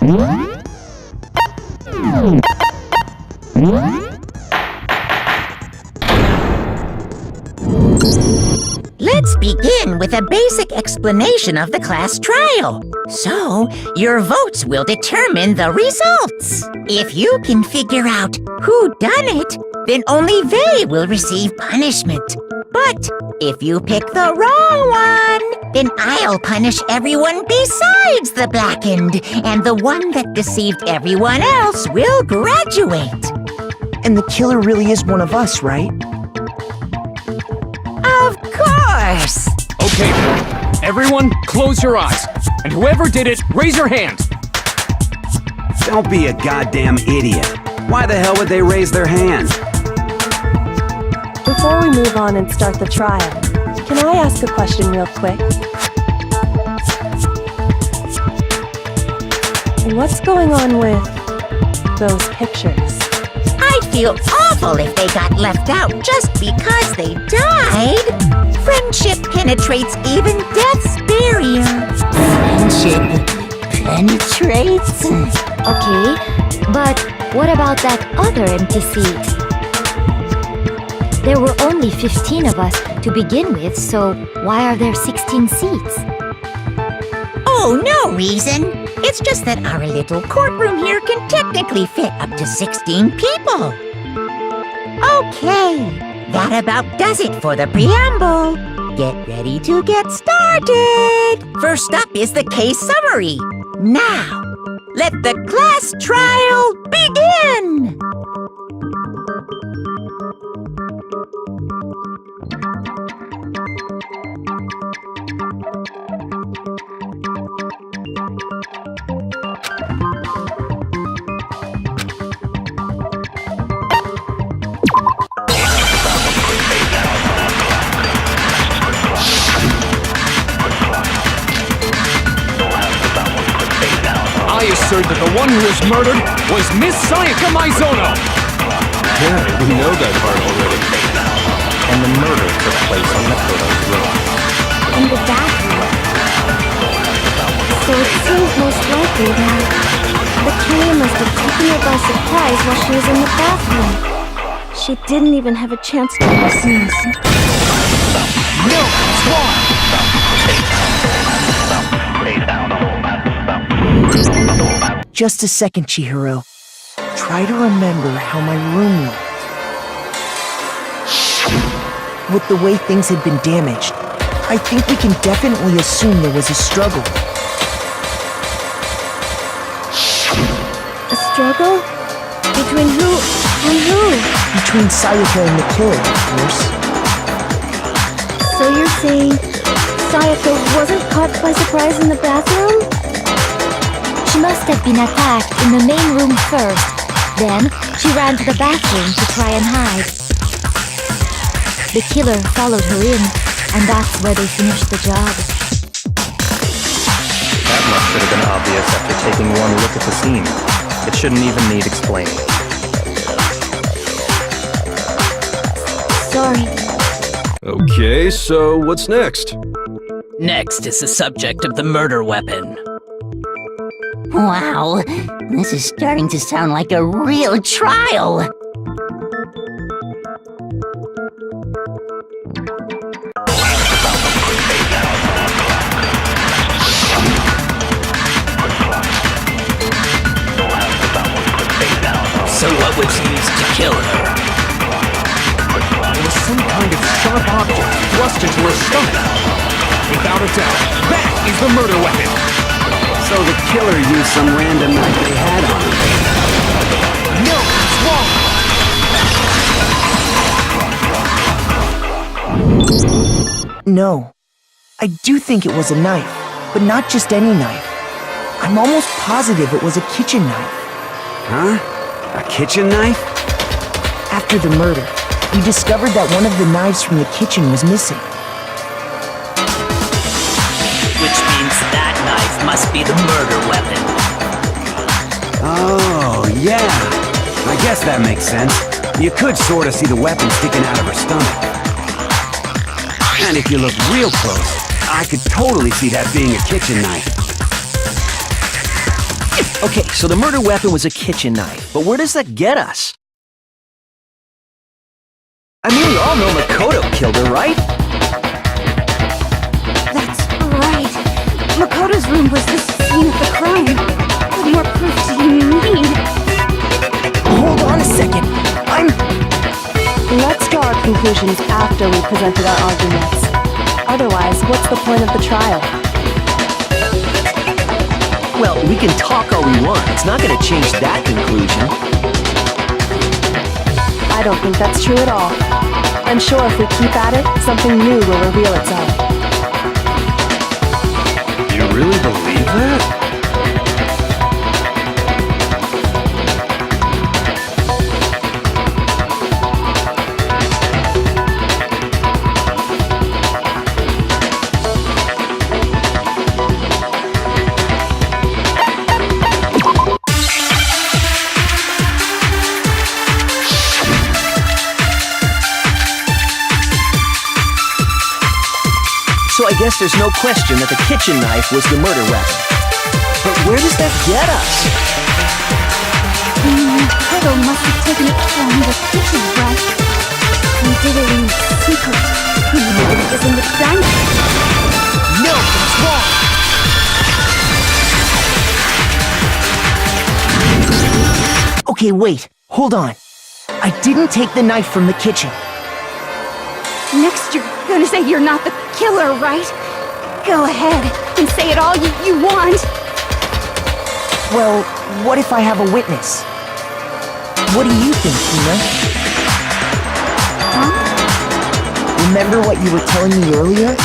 Let's begin with a basic explanation of the class trial. So, your votes will determine the results. If you can figure out who done it, then only they will receive punishment. But if you pick the wrong one, then I'll punish everyone besides the blackened, and the one that deceived everyone else will graduate. And the killer really is one of us, right? Of course! Okay, everyone, close your eyes. And whoever did it, raise your hand. Don't be a goddamn idiot. Why the hell would they raise their hand? Before we move on and start the trial, can I ask a question real quick? What's going on with those pictures? I'd feel awful if they got left out just because they died. Friendship penetrates even death's barrier. Friendship penetrates? Okay, but what about that other empty seat? There were only 15 of us to begin with, so why are there 16 seats? Oh, no reason. It's just that our little courtroom here can technically fit up to 16 people. Okay, that about does it for the preamble. Get ready to get started. First up is the case summary. Now, let the class trial begin. I assert that the one who was murdered was Miss Sayaka Maizono! Yeah, we know that part already. And the murder took place on Makoto's room. In the bathroom. So it seems most likely that the killer must have taken her by surprise while she was in the bathroom. She didn't even have a chance to listen. No, it's wrong! Just a second, Chihiro. Try to remember how my room looked. With the way things had been damaged, I think we can definitely assume there was a struggle. A struggle? Between who and who? Between Sayaka and the killer, of course. So you're saying Sayaka wasn't caught by surprise in the bathroom? She must have been attacked in the main room first. Then, she ran to the bathroom to try and hide. The killer followed her in, and that's where they finished the job. That much should have been obvious after taking one look at the scene. It shouldn't even need explaining. Sorry. Okay, so what's next? Next is the subject of the murder weapon. Wow, this is starting to sound like a real trial. So what was used to kill her? There was some kind of sharp object thrust into her stomach. Without a doubt, that is the murder weapon. So the killer used some random knife they had on him. No, it's wrong! No. I do think it was a knife, but not just any knife. I'm almost positive it was a kitchen knife. Huh? A kitchen knife? After the murder, we discovered that one of the knives from the kitchen was missing. Which means that knife must be the murder weapon. Oh, yeah. I guess that makes sense. You could sort of see the weapon sticking out of her stomach. And if you look real close, I could totally see that being a kitchen knife. Okay, so the murder weapon was a kitchen knife, but where does that get us? I mean, we all know Makoto killed her, right? That's right. Makoto's room was the scene of the crime. What more proof do you need? Hold on a second. Let's draw our conclusions after we presented our arguments. Otherwise, what's the point of the trial? Well, we can talk all we want. It's not gonna change that conclusion. I don't think that's true at all. I'm sure if we keep at it, something new will reveal itself. You really believe that? So I guess there's no question that the kitchen knife was the murder weapon. But where does that get us? Makoto must have taken it from the kitchen, right? He did it in secret. He knew it was in the dining. No, it's wrong! Okay, wait. Hold on. I didn't take the knife from the kitchen. Next, you're gonna say you're not the killer, right? Go ahead and say it all you want. Well, what if I have a witness? What do you think, Tina? Huh? Remember what you were telling me earlier?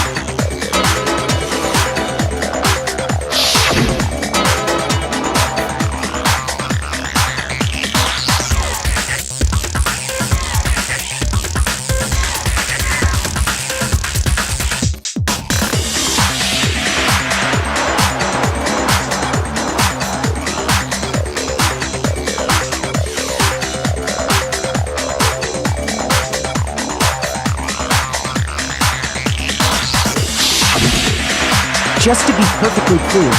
Just to be perfectly clear,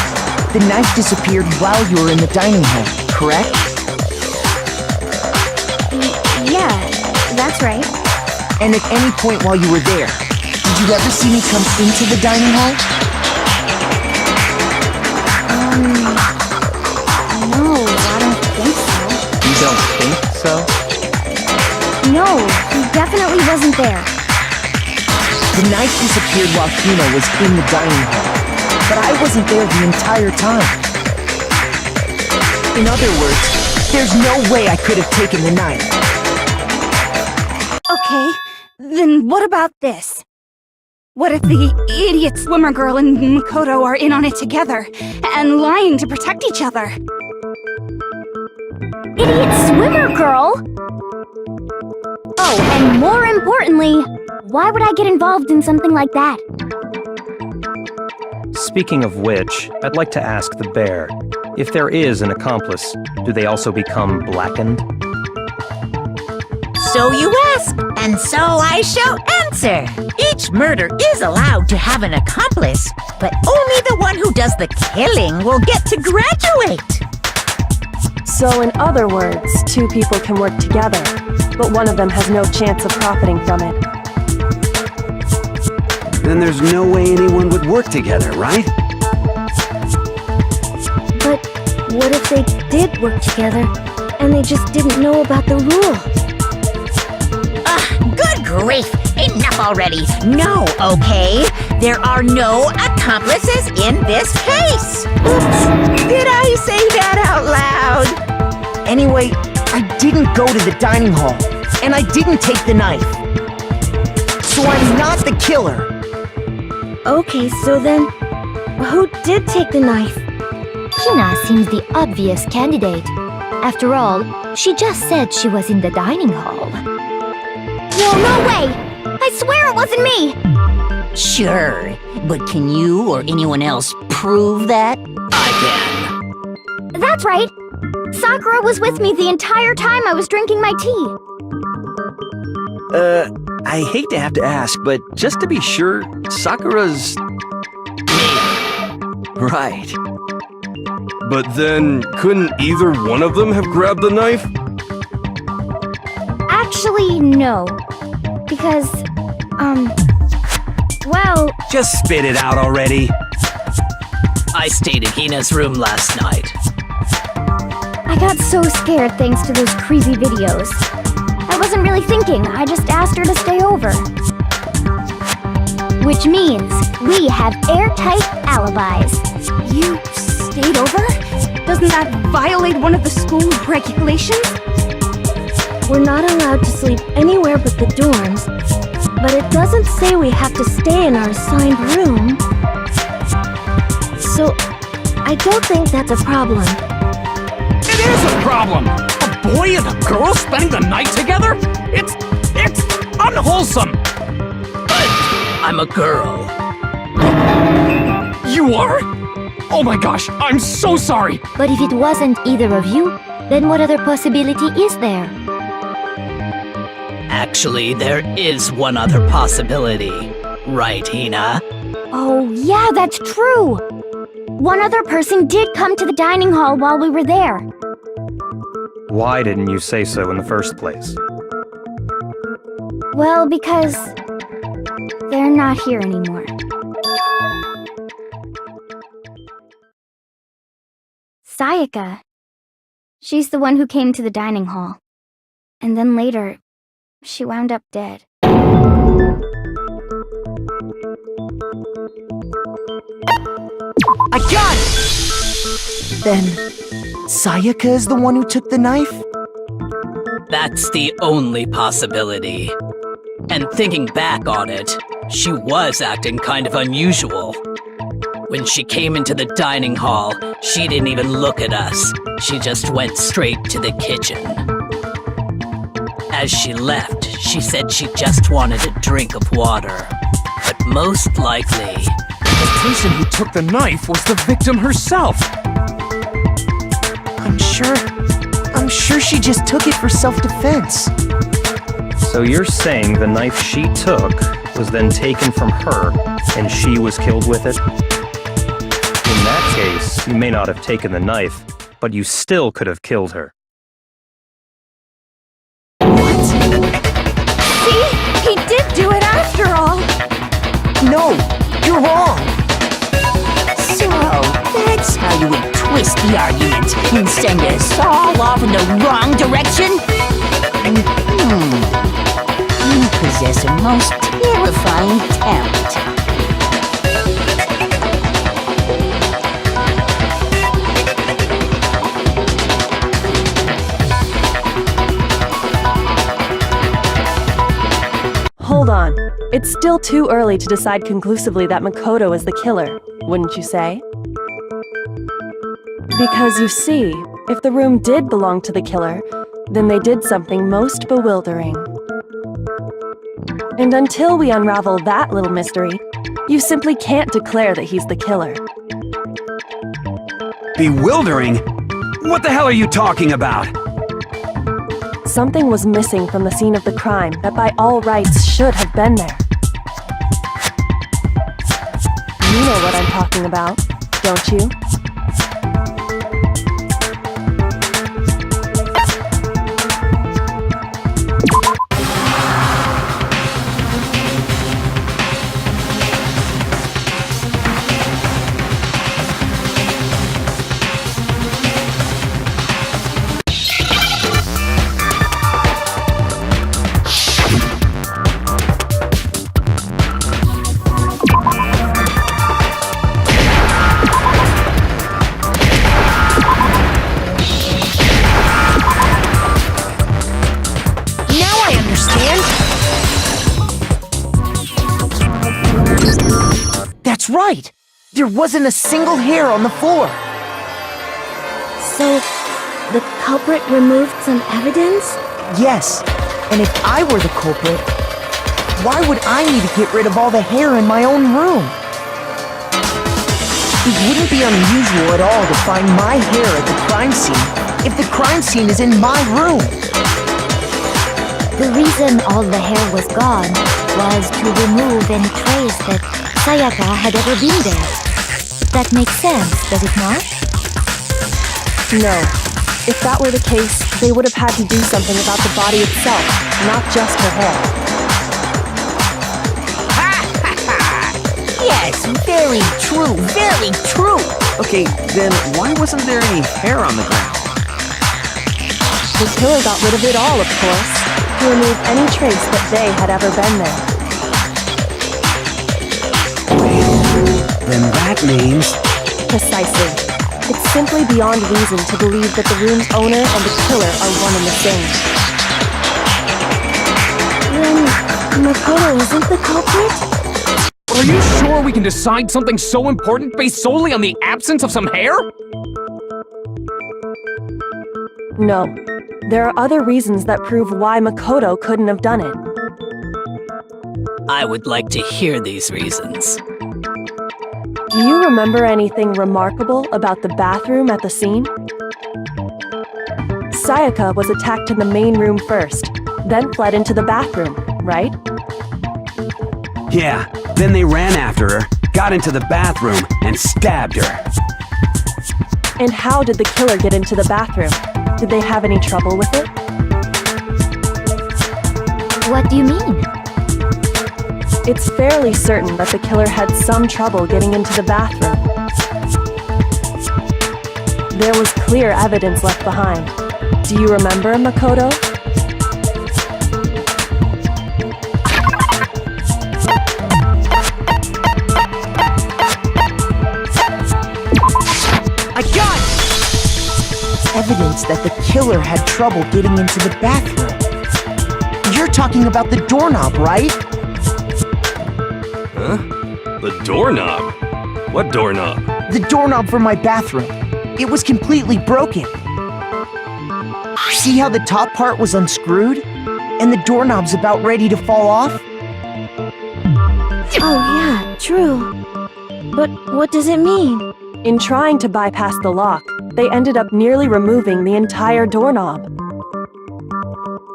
the knife disappeared while you were in the dining hall, correct? Yeah, that's right. And at any point while you were there, did you ever see me come into the dining hall? No, I don't think so. You don't think so? No, he definitely wasn't there. The knife disappeared while Hina was in the dining hall, but I wasn't there the entire time. In other words, there's no way I could have taken the knife. Okay, then what about this? What if the idiot swimmer girl and Makoto are in on it together, and lying to protect each other? Idiot swimmer girl? Oh, and more importantly, why would I get involved in something like that? Speaking of which, I'd like to ask the bear, if there is an accomplice, do they also become blackened? So you ask, and so I shall answer. Each murder is allowed to have an accomplice, but only the one who does the killing will get to graduate. So in other words, two people can work together, but one of them has no chance of profiting from it. Then there's no way anyone would work together, right? But what if they did work together, and they just didn't know about the rule? Good grief! Enough already! No, okay? There are no accomplices in this case! Oops! Did I say that out loud? Anyway, I didn't go to the dining hall, and I didn't take the knife. So I'm not the killer. Okay, so then, who did take the knife? Hina seems the obvious candidate. After all, she just said she was in the dining hall. No way! I swear it wasn't me! Sure, but can you or anyone else prove that? I can. That's right! Sakura was with me the entire time I was drinking my tea. I hate to have to ask, but just to be sure, Sakura's... Me. Right. But then, couldn't either one of them have grabbed the knife? Actually, no. Because, well, Just spit it out already. I stayed in Hina's room last night. I got so scared thanks to those creepy videos. I wasn't really thinking, I just asked her to stay over. Which means we have airtight alibis. You stayed over? Doesn't that violate one of the school regulations? We're not allowed to sleep anywhere but the dorms, but it doesn't say we have to stay in our assigned room. So, I don't think that's a problem. It is a problem! A boy and a girl spending the night together? It's unwholesome! But I'm a girl. You are? Oh my gosh, I'm so sorry! But if it wasn't either of you, then what other possibility is there? Actually, there is one other possibility. Right, Hina? Oh, yeah, that's true! One other person did come to the dining hall while we were there. Why didn't you say so in the first place? Well, because they're not here anymore. Sayaka. She's the one who came to the dining hall. And then later, she wound up dead. I got it! Then, Sayaka is the one who took the knife? That's the only possibility. And thinking back on it, she was acting kind of unusual. When she came into the dining hall, she didn't even look at us. She just went straight to the kitchen. As she left, she said she just wanted a drink of water. But most likely, The person who took the knife was the victim herself! I'm sure she just took it for self-defense. So you're saying the knife she took was then taken from her, and she was killed with it? In that case, you may not have taken the knife, but you still could have killed her. See? He did do it after all! No, you're wrong. so that's how you would twist the argument and send us all off in the wrong direction? You possess a most terrifying talent. Hold on. It's still too early to decide conclusively that Makoto is the killer, wouldn't you say? Because you see, if the room did belong to the killer, then they did something most bewildering. And until we unravel that little mystery, you simply can't declare that he's the killer. Bewildering? What the hell are you talking about? Something was missing from the scene of the crime that by all rights should have been there. You know what I'm talking about, don't you? That's right! There wasn't a single hair on the floor! So, the culprit removed some evidence? Yes, and if I were the culprit, why would I need to get rid of all the hair in my own room? It wouldn't be unusual at all to find my hair at the crime scene if the crime scene is in my room. The reason all the hair was gone was to remove any trace that Sayaka had ever been there. That makes sense, does it not? No. If that were the case, they would have had to do something about the body itself, not just her hair. Yes, very true, very true. Okay, then why wasn't there any hair on the ground? The killer got rid of it all, of course, to remove any trace that they had ever been there. Then that means... Precisely. It's simply beyond reason to believe that the room's owner and the killer are one and the same. Then, Makoto isn't the culprit? Are you sure we can decide something so important based solely on the absence of some hair? No. There are other reasons that prove why Makoto couldn't have done it. I would like to hear these reasons. Do you remember anything remarkable about the bathroom at the scene? Sayaka was attacked in the main room first, then fled into the bathroom, right? Yeah, then they ran after her, got into the bathroom, and stabbed her. And how did the killer get into the bathroom? Did they have any trouble with it? What do you mean? It's fairly certain that the killer had some trouble getting into the bathroom. There was clear evidence left behind. Do you remember, Makoto? I got it! Evidence that the killer had trouble getting into the bathroom. You're talking about the doorknob, right? Huh? The doorknob? What doorknob? The doorknob for my bathroom. It was completely broken. See how the top part was unscrewed? And the doorknob's about ready to fall off? Oh yeah, true. But what does it mean? In trying to bypass the lock, they ended up nearly removing the entire doorknob.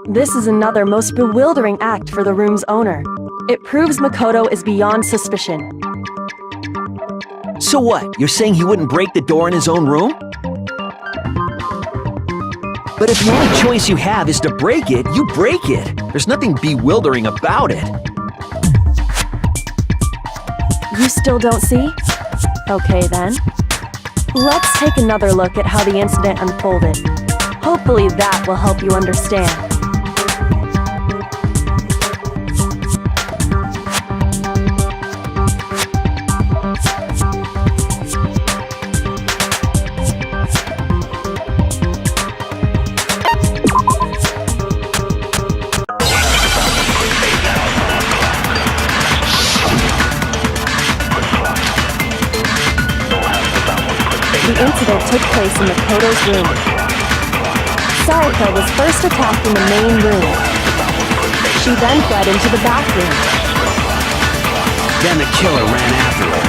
This is another most bewildering act for the room's owner. It proves Makoto is beyond suspicion. So what? You're saying he wouldn't break the door in his own room? But if the only choice you have is to break it, you break it. There's nothing bewildering about it. You still don't see? Okay then. Let's take another look at how the incident unfolded. Hopefully that will help you understand. The incident took place in Makoto's room. Sayaka was first attacked in the main room. She then fled into the bathroom. Then the killer ran after her.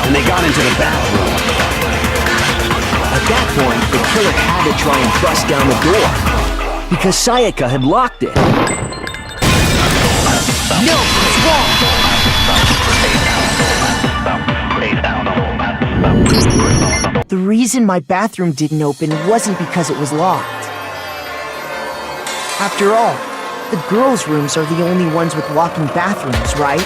And they got into the bathroom. At that point, the killer had to try and bust down the door. Because Sayaka had locked it. No, it's wrong! The reason my bathroom didn't open wasn't because it was locked. After all, the girls' rooms are the only ones with walk-in bathrooms, right?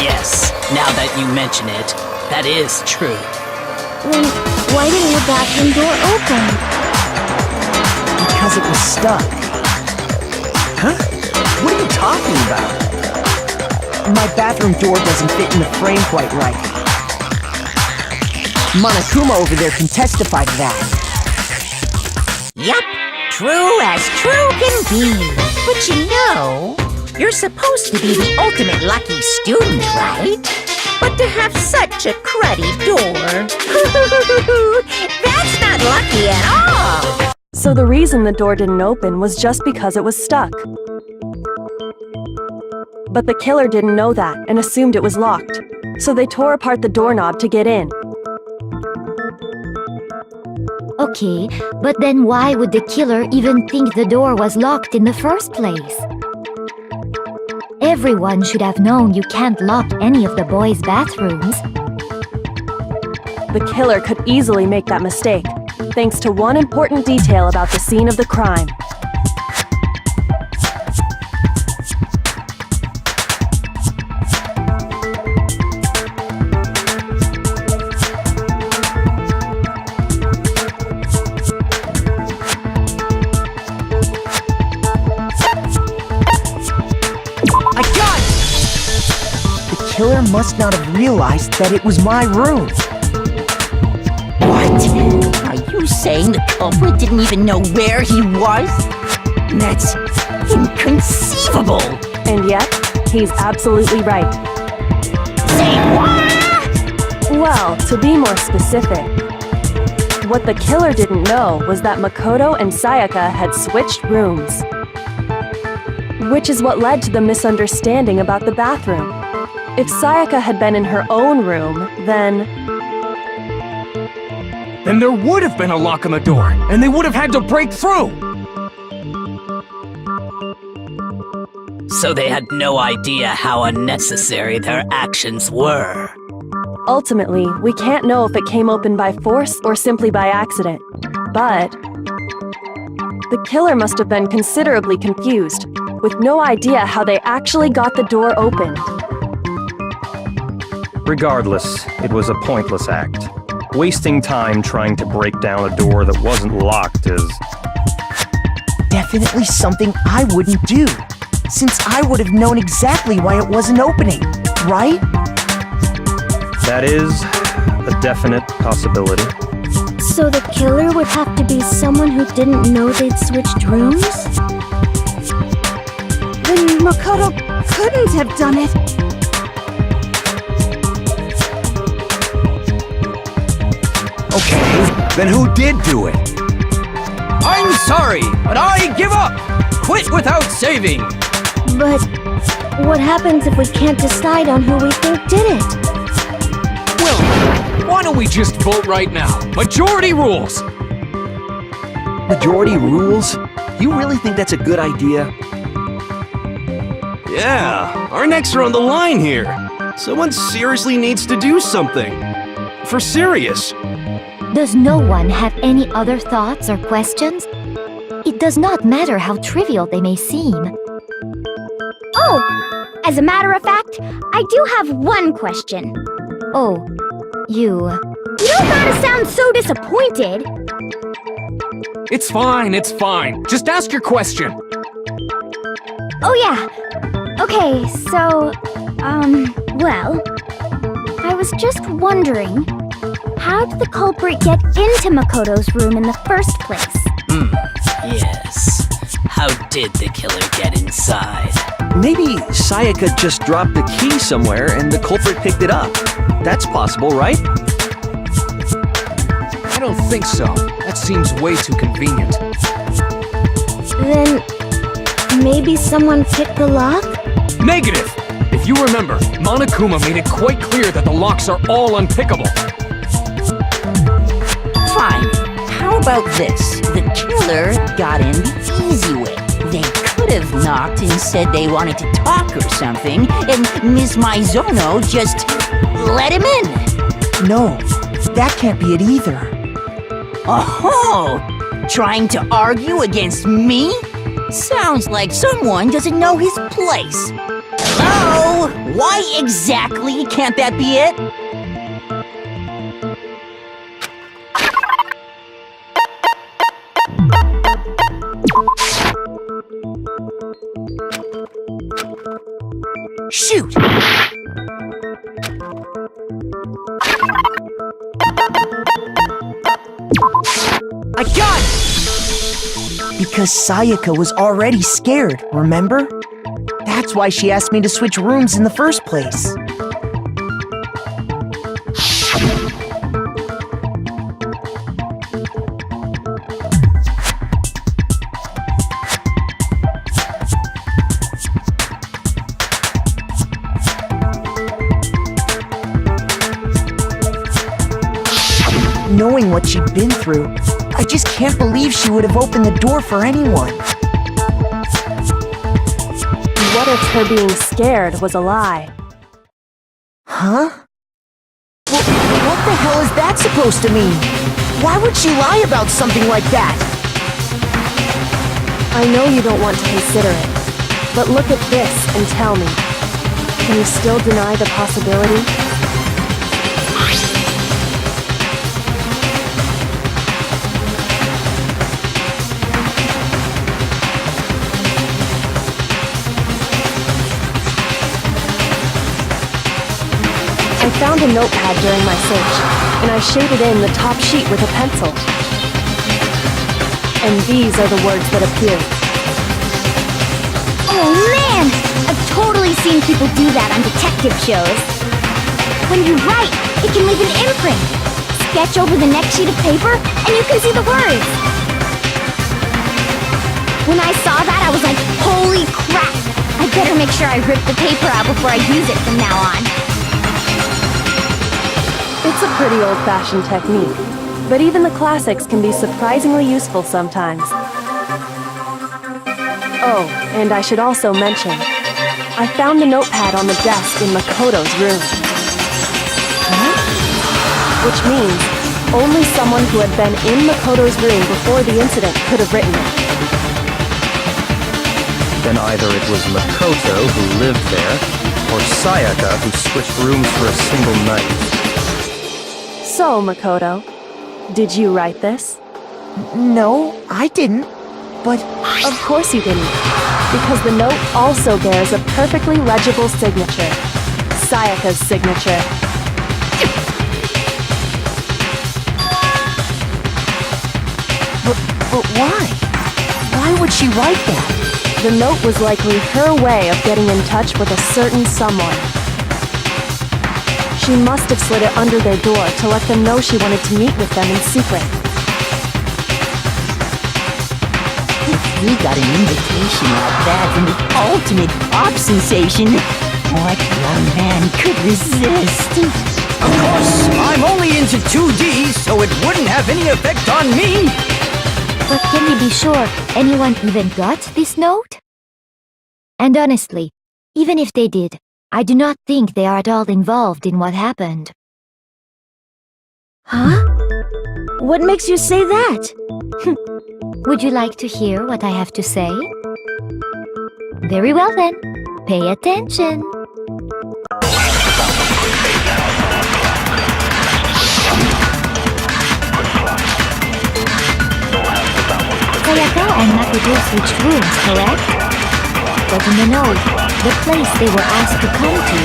Yes, now that you mention it, that is true. Then why didn't your bathroom door open? Because it was stuck. Huh? What are you talking about? My bathroom door doesn't fit in the frame quite right. Monokuma over there can testify to that. Yup, true as true can be. But you know, you're supposed to be the ultimate lucky student, right? But to have such a cruddy door, that's not lucky at all. So the reason the door didn't open was just because it was stuck. But the killer didn't know that and assumed it was locked. So they tore apart the doorknob to get in. Okay, but then why would the killer even think the door was locked in the first place? Everyone should have known you can't lock any of the boys' bathrooms. the killer could easily make that mistake, thanks to one important detail about the scene of the crime. The killer must not have realized that it was my room. What? Are you saying the culprit didn't even know where he was? That's inconceivable! And yet, he's absolutely right. Say what? Well, to be more specific, what the killer didn't know was that Makoto and Sayaka had switched rooms. Which is what led to the misunderstanding about the bathroom. If Sayaka had been in her own room, then there would have been a lock on the door, and they would have had to break through! So they had no idea how unnecessary their actions were. ultimately, we can't know if it came open by force or simply by accident. But the killer must have been considerably confused, with no idea how they actually got the door open. Regardless, it was a pointless act. Wasting time trying to break down a door that wasn't locked is... definitely something I wouldn't do, since I would have known exactly why it wasn't opening, right? That is a definite possibility. So the killer would have to be someone who didn't know they'd switched rooms? Then Makoto couldn't have done it. Okay, then who did do it? I'm sorry, but I give up! Quit without saving! But what happens if we can't decide on who we think did it? Well, why don't we just vote right now? Majority rules! Majority rules? You really think that's a good idea? Yeah, our necks are on the line here. Someone seriously needs to do something. For serious. Does no one have any other thoughts or questions? It does not matter how trivial they may seem. Oh! As a matter of fact, I do have one question. Oh, you... You don't gotta sound so disappointed! It's fine, it's fine. Just ask your question. Oh yeah. Okay, so... well... I was just wondering... How did the culprit get into Makoto's room in the first place? Yes. How did the killer get inside? Maybe Sayaka just dropped the key somewhere and the culprit picked it up. That's possible, right? I don't think so. That seems way too convenient. Then... maybe someone picked the lock? Negative! If you remember, Monokuma made it quite clear that the locks are all unpickable. Fine. How about this? The killer got in the easy way. They could have knocked and said they wanted to talk or something, and Ms. Maizono just let him in. No, that can't be it either. Oh, trying to argue against me? Sounds like someone doesn't know his place. Hello? Why exactly can't that be it? Shoot! I got it! Because Sayaka was already scared, remember? That's why she asked me to switch rooms in the first place. Knowing what she'd been through, I just can't believe she would have opened the door for anyone. What if her being scared was a lie? Huh? Well, What the hell is that supposed to mean? Why would she lie about something like that? I know you don't want to consider it, but look at this and tell me. Can you still deny the possibility? I found a notepad during my search, and I shaded in the top sheet with a pencil. And these are the words that appeared. Oh man! I've totally seen people do that on detective shows. When you write, it can leave an imprint. Sketch over the next sheet of paper, and you can see the words. When I saw that, I was like, holy crap! I better make sure I rip the paper out before I use it from now on. It's a pretty old-fashioned technique, but even the classics can be surprisingly useful sometimes. Oh, and I should also mention, I found the notepad on the desk in Makoto's room. Which means only someone who had been in Makoto's room before the incident could have written it. Then either it was Makoto who lived there, or Sayaka who switched rooms for a single night. So, Makoto, did you write this? No, I didn't. But Of course you didn't, because the note also bears a perfectly legible signature. Sayaka's signature. but why? Why would she write that? The note was likely her way of getting in touch with a certain someone. She must have slid it under their door to let them know she wanted to meet with them in secret. We got an invitation like that from the ultimate pop sensation. What young man could resist? Of course, I'm only into 2D, so it wouldn't have any effect on me. But can we be sure anyone even got this note? And honestly, even if they did, I do not think they are at all involved in what happened. Huh? What makes you say that? Would you like to hear what I have to say? Very well then, pay attention. Sayaka and Makoto switched rooms, correct? But in the note, the place they were asked to come to,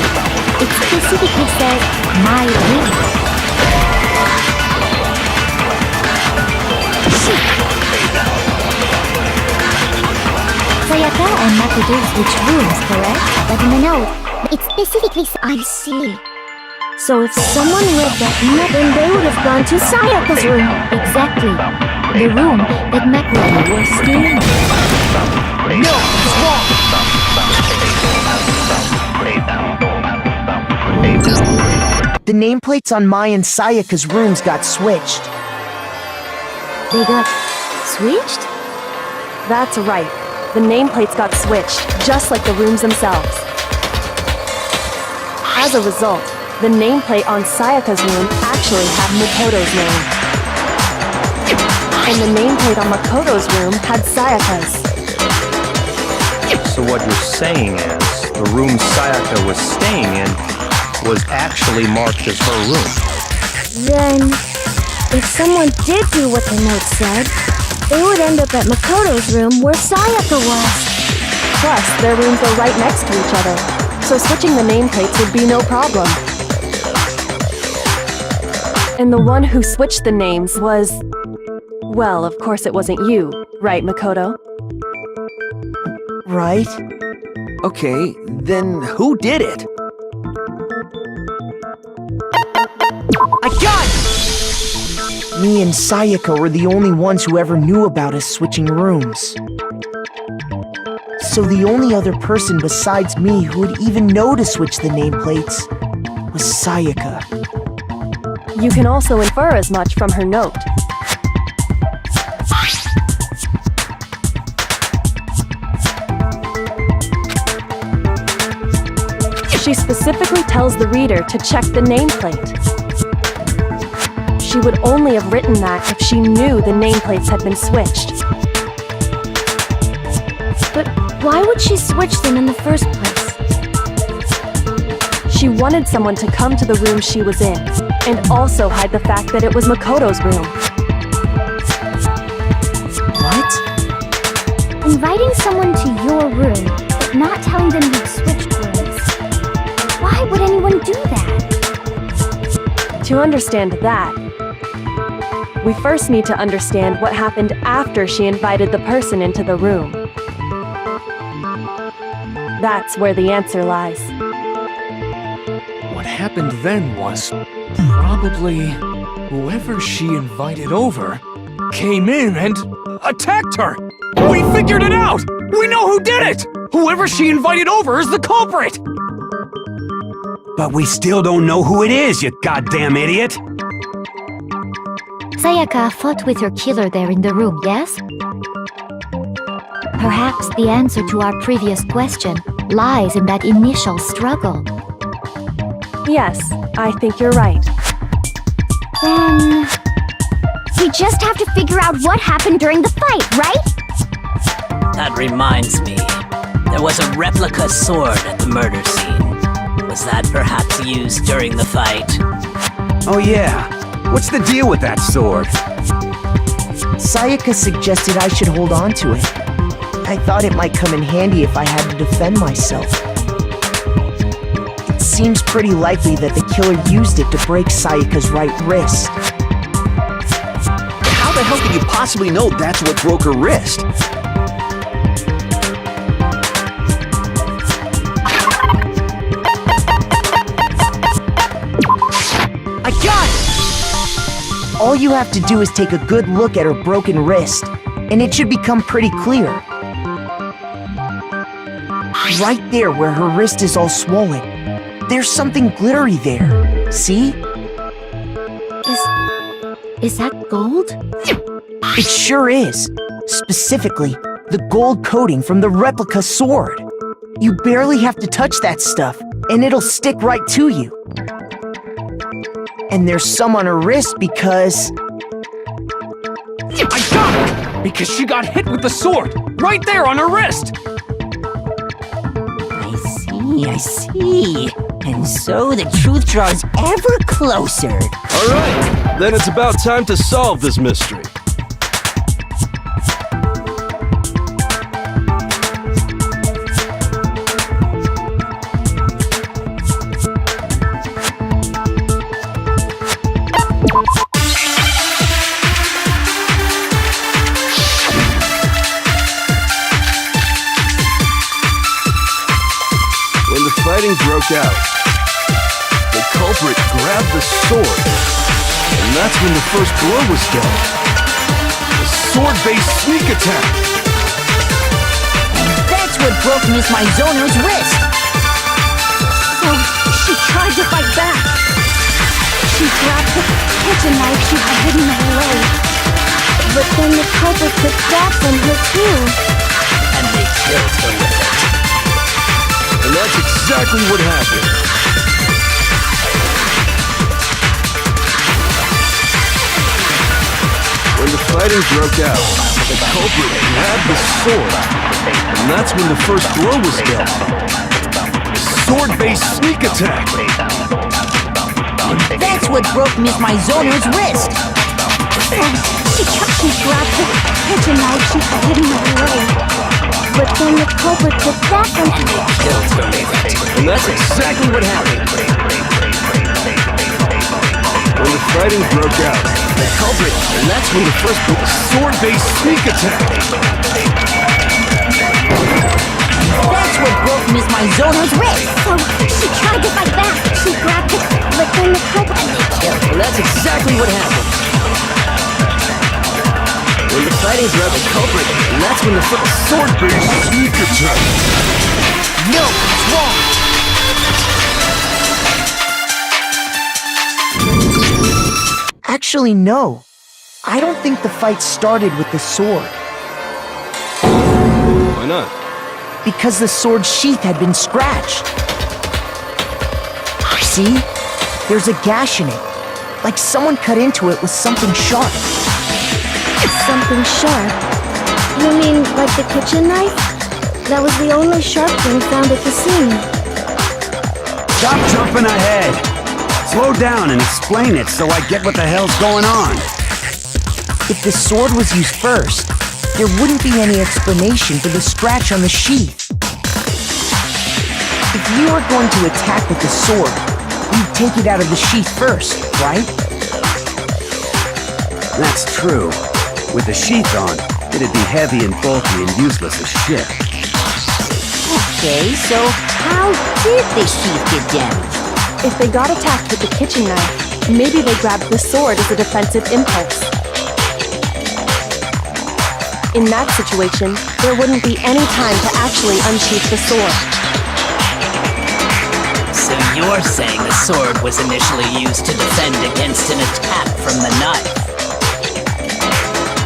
it specifically says, my room. Sayaka and Makoto switched rooms, correct? But in the note, it specifically says, I see. So if someone read that note, then they would have gone to Sayaka's room. Exactly. The room that Makoto was staying in. No, it's wrong! The nameplates on Mai and Sayaka's rooms got switched. They got switched? That's right. The nameplates got switched, just like the rooms themselves. As a result, the nameplate on Sayaka's room actually had Makoto's name. And the nameplate on Makoto's room had Sayaka's. So what you're saying is, the room Sayaka was staying in was actually marked as her room. Then, if someone did do what the note said, they would end up at Makoto's room where Sayaka was. Plus, their rooms are right next to each other, so switching the nameplates would be no problem. And the one who switched the names was... Well, of course it wasn't you, right, Makoto? Right? Okay, then who did it? I got it! Me and Sayaka were the only ones who ever knew about us switching rooms. So the only other person besides me who would even know to switch the nameplates was Sayaka. You can also infer as much from her note. She specifically tells the reader to check the nameplate. She would only have written that if she knew the nameplates had been switched. But why would she switch them in the first place? She wanted someone to come to the room she was in, and also hide the fact that it was Makoto's room. What? Inviting someone to your room, but not telling them you'd switched rooms. Why would anyone do that? To understand that, we first need to understand what happened after she invited the person into the room. That's where the answer lies. What happened then was probably whoever she invited over came in and attacked her. We figured it out! We know who did it! Whoever she invited over is the culprit! But we still don't know who it is, you goddamn idiot! Sayaka fought with her killer there in the room, yes? Perhaps the answer to our previous question lies in that initial struggle. Yes, I think you're right. Then... we just have to figure out what happened during the fight, right? That reminds me. There was a replica sword at the murder scene. Was that perhaps used during the fight? Oh yeah. What's the deal with that sword? Sayaka suggested I should hold on to it. I thought it might come in handy if I had to defend myself. It seems pretty likely that the killer used it to break Sayaka's right wrist. How the hell could you possibly know that's what broke her wrist? I got it! All you have to do is take a good look at her broken wrist, and it should become pretty clear. Right there where her wrist is all swollen, there's something glittery there. See? Is that gold? It sure is. Specifically, the gold coating from the replica sword. You barely have to touch that stuff, and it'll stick right to you. And there's some on her wrist because... I got it! Because she got hit with the sword! Right there on her wrist! I see. And so the truth draws ever closer. Alright, then it's about time to solve this mystery. Fighting broke out. The culprit grabbed the sword, and that's when the first blow was dealt. A sword-based sneak attack. That's what broke Miss Mizono's wrist. So, she tried to fight back. She grabbed the kitchen knife she had hidden away. But then the culprit took that from her too. And they killed her with it. And that's exactly what happened. When the fighting broke out, the culprit grabbed the sword, and that's when the first blow was dealt. A sword-based sneak attack. That's what broke Miss Mizono's wrist. She grabbed the kitchen knife she had hidden away. But then the culprit took that from her. And that's exactly what happened. When the fighting broke out, the culprit, and that's when the first sword-based sneak attack. That's what broke Miss Mizono's wrist. So, she tried to fight back. She grabbed it, but then the culprit... And that's exactly what happened. When the fighting grabbed the culprit, and that's when the sword-based sneak attack. No, it's wrong! Actually, no. I don't think the fight started with the sword. Why not? Because the sword sheath had been scratched. See? There's a gash in it. Like someone cut into it with something sharp. Something sharp? You mean like the kitchen knife? That was the only sharp thing found at the scene. Stop jumping ahead! Slow down and explain it so I get what the hell's going on. If the sword was used first, there wouldn't be any explanation for the scratch on the sheath. If you were going to attack with the sword, you'd take it out of the sheath first, right? That's true. With the sheath on, it'd be heavy and bulky and useless as shit. Okay, so how did the sheath get damaged? If they got attacked with the kitchen knife, maybe they grabbed the sword as a defensive impulse. In that situation, there wouldn't be any time to actually unsheath the sword. So you're saying the sword was initially used to defend against an attack from the knife?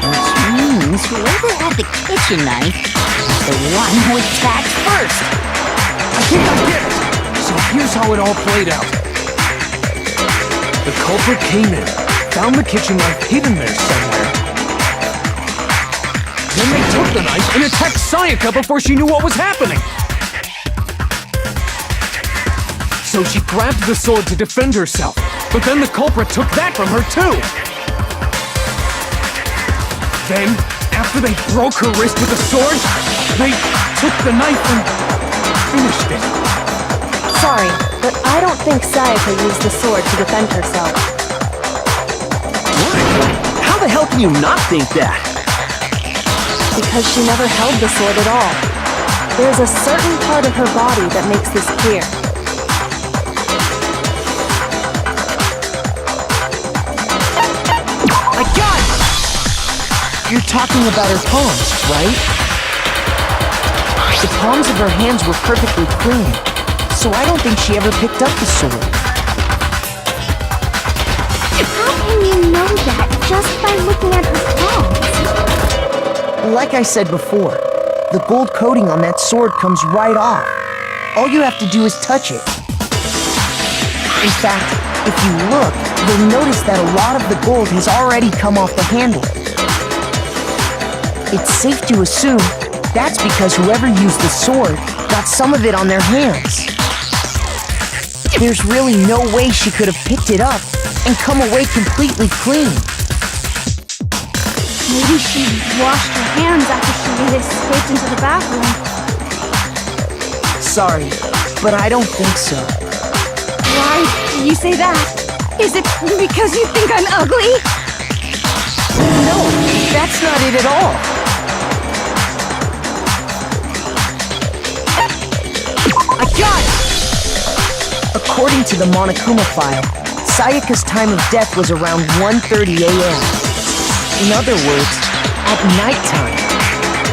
Which means whoever had the kitchen knife was the one who attacked first. I think I get it! So here's how it all played out. The culprit came in, found the kitchen knife hidden there somewhere. Then they took the knife and attacked Sayaka before she knew what was happening. So she grabbed the sword to defend herself, but then the culprit took that from her too. Then, after they broke her wrist with the sword, they took the knife and finished it. Sorry, but I don't think Sayaka used the sword to defend herself. What? How the hell can you not think that? Because she never held the sword at all. There's a certain part of her body that makes this clear. I got it! You're talking about her palms, right? The palms of her hands were perfectly clean, so I don't think she ever picked up the sword. How can you know that just by looking at her palms? Like I said before, the gold coating on that sword comes right off. All you have to do is touch it. In fact, if you look, you'll notice that a lot of the gold has already come off the handle. It's safe to assume that's because whoever used the sword got some of it on their hands. There's really no way she could have picked it up and come away completely clean. Maybe she washed her hands after she escaped into the bathroom. Sorry, but I don't think so. Why do you say that? Is it because you think I'm ugly? No, that's not it at all. I got it! According to the Monokuma file, Sayaka's time of death was around 1:30 a.m. In other words, at nighttime.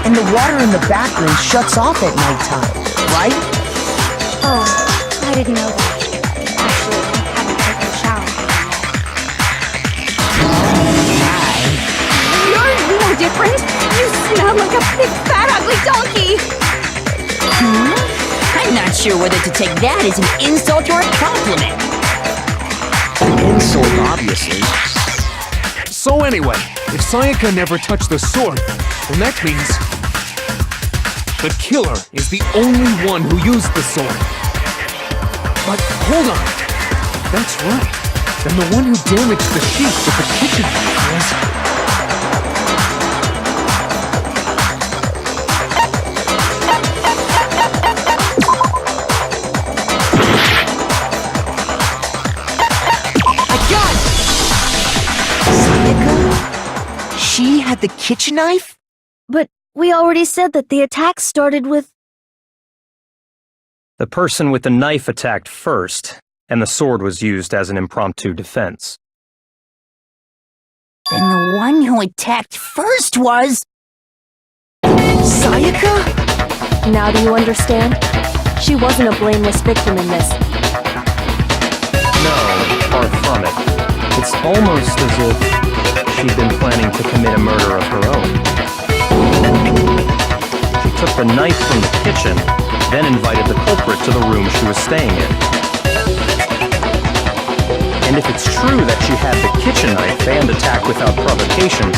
And the water in the bathroom shuts off at nighttime, right? Oh, I didn't know that. Actually, I haven't taken a shower. You're no different. You smell like a big fat ugly donkey. I'm not sure whether to take that as an insult or a compliment. Insult, obviously. So anyway, if Sayaka never touched the sword, then that means the killer is the only one who used the sword. But hold on. That's right. Then the one who damaged the sheath with the kitchen knife was... She had the kitchen knife? But we already said that the attack started with... The person with the knife attacked first, and the sword was used as an impromptu defense. Then the one who attacked first was... Sayaka? Now do you understand? She wasn't a blameless victim in this. No, far from it. It's almost as if she'd been planning to commit a murder of her own. She took the knife from the kitchen, then invited the culprit to the room she was staying in. And And if it's true that she had the kitchen knife and attacked without provocation,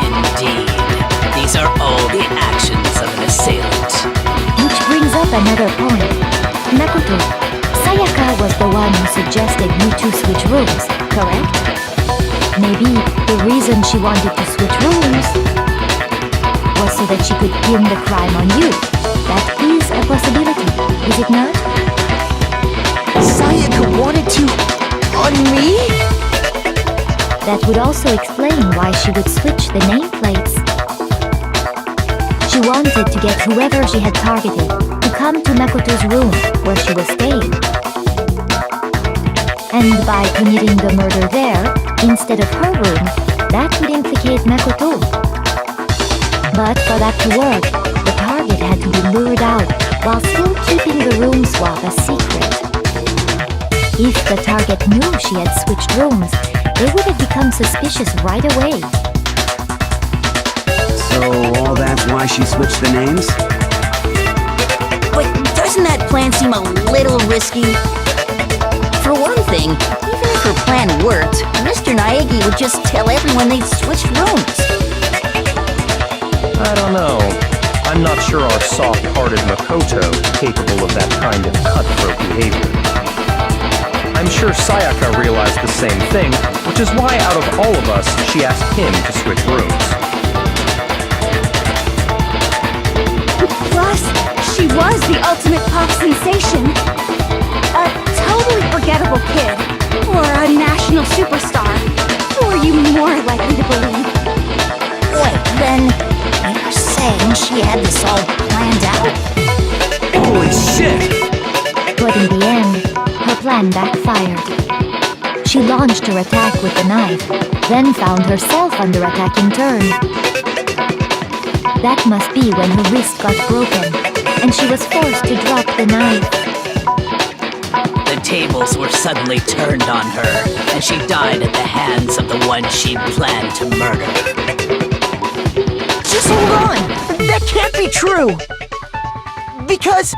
Indeed. These are all the actions of an assailant. Which brings up another point. Makoto, Sayaka was the one who suggested you two switch rooms, correct? Maybe the reason she wanted to switch rooms was so that she could pin the crime on you. That is a possibility, is it not? Sayaka wanted to... on me? That would also explain why she would switch the nameplates. She wanted to get whoever she had targeted to come to Makoto's room where she was staying. And by committing the murder there, instead of her room, that would implicate Makoto. But for that to work, the target had to be lured out while still keeping the room swap a secret. If the target knew she had switched rooms, they would have become suspicious right away. So all that's why she switched the names? But doesn't that plan seem a little risky? For one thing, even if her plan worked, Mr. Naegi would just tell everyone they'd switched rooms. I don't know. I'm not sure our soft-hearted Makoto is capable of that kind of cutthroat behavior. I'm sure Sayaka realized the same thing, which is why out of all of us, she asked him to switch rooms. Plus, she was the ultimate pop sensation. A totally forgettable kid. Or a national superstar. Who are you more likely to believe? Wait, then you're saying she had this all planned out? Holy shit! But in the end, her plan backfired. She launched her attack with the knife, then found herself under attack in turn. That must be when her wrist got broken, and she was forced to drop the knife. The tables were suddenly turned on her, and she died at the hands of the one she'd planned to murder. Just hold on! That can't be true! Because...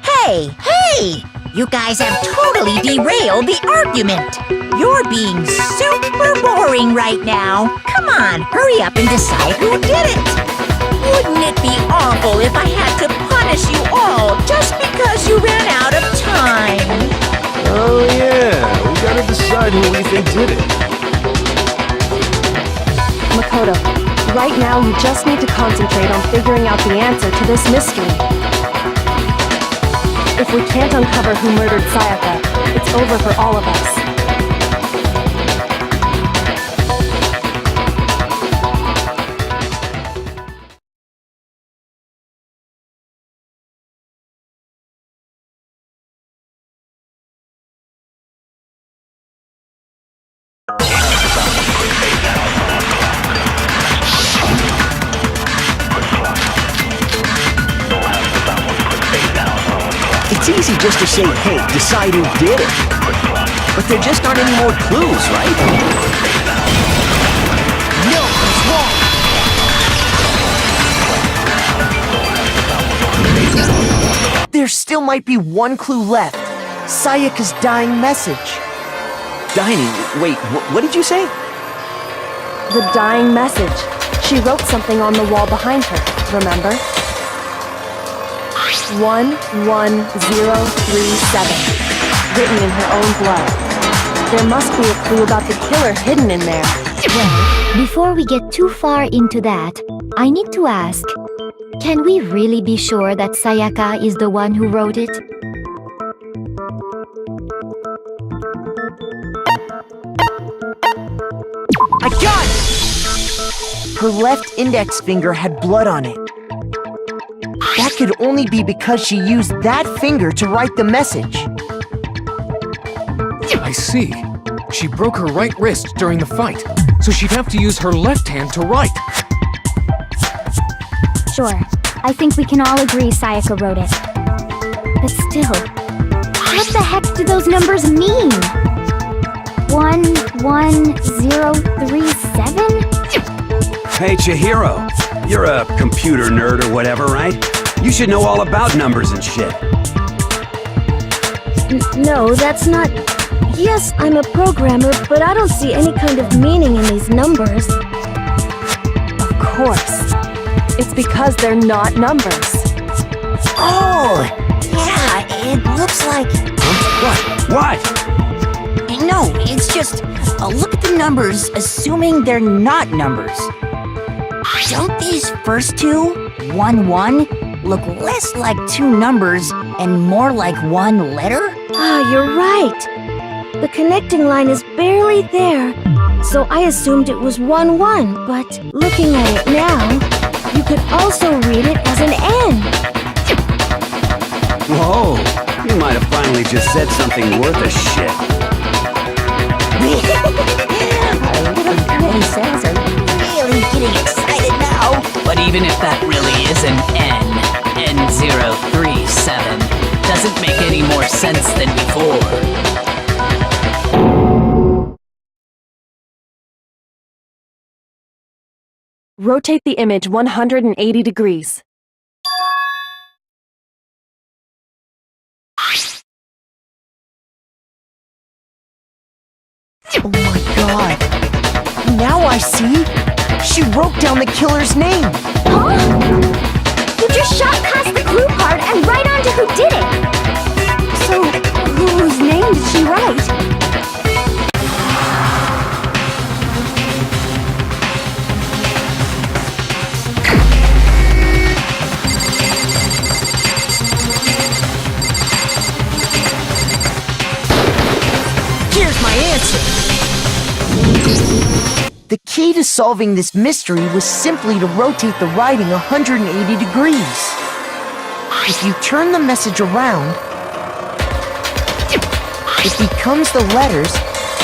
Hey! You guys have totally derailed the argument. You're being super boring right now. Come on, hurry up and decide who did it. Wouldn't it be awful if I had to punish you all just because you ran out of time? Oh yeah, we gotta decide who we think did it. Makoto, right now you just need to concentrate on figuring out the answer to this mystery. If we can't uncover who murdered Sayaka, it's over for all of us. It's easy just to say, hey, decide who did it. But there just aren't any more clues, right? no, it's wrong! There still might be one clue left. Sayaka's dying message. Dining? Wait, what did you say? The dying message. She wrote something on the wall behind her, remember? 11037. Written in her own blood. There must be a clue about the killer hidden in there. Well, before we get too far into that, I need to ask, can we really be sure that Sayaka is the one who wrote it? I got it! Her left index finger had blood on it. That could only be because she used that finger to write the message. I see. She broke her right wrist during the fight, so she'd have to use her left hand to write. Sure, I think we can all agree Sayaka wrote it. But still, what the heck do those numbers mean? 11037? Hey, Chihiro. You're a computer nerd or whatever, right? You should know all about numbers and shit. No, that's not... Yes, I'm a programmer, but I don't see any kind of meaning in these numbers. Of course. It's because they're not numbers. Oh, yeah, it looks like... What? No, it's just... look at the numbers, assuming they're not numbers. Don't these first two, 1, 1, look less like two numbers and more like one letter? Ah, you're right. The connecting line is barely there, so I assumed it was 1, 1, but looking at it now, you could also read it as an N. Whoa, you might have finally just said something worth a shit. Our little princess are really getting excited now. But even if that really is an N037, doesn't make any more sense than before. Rotate the image 180 degrees. Oh my god. Now I see. She wrote down the killer's name. Huh? You just shot past the clue card and right onto who did it. So, whose name did she write? Here's my answer. The key to solving this mystery was simply to rotate the writing 180 degrees. If you turn the message around, it becomes the letters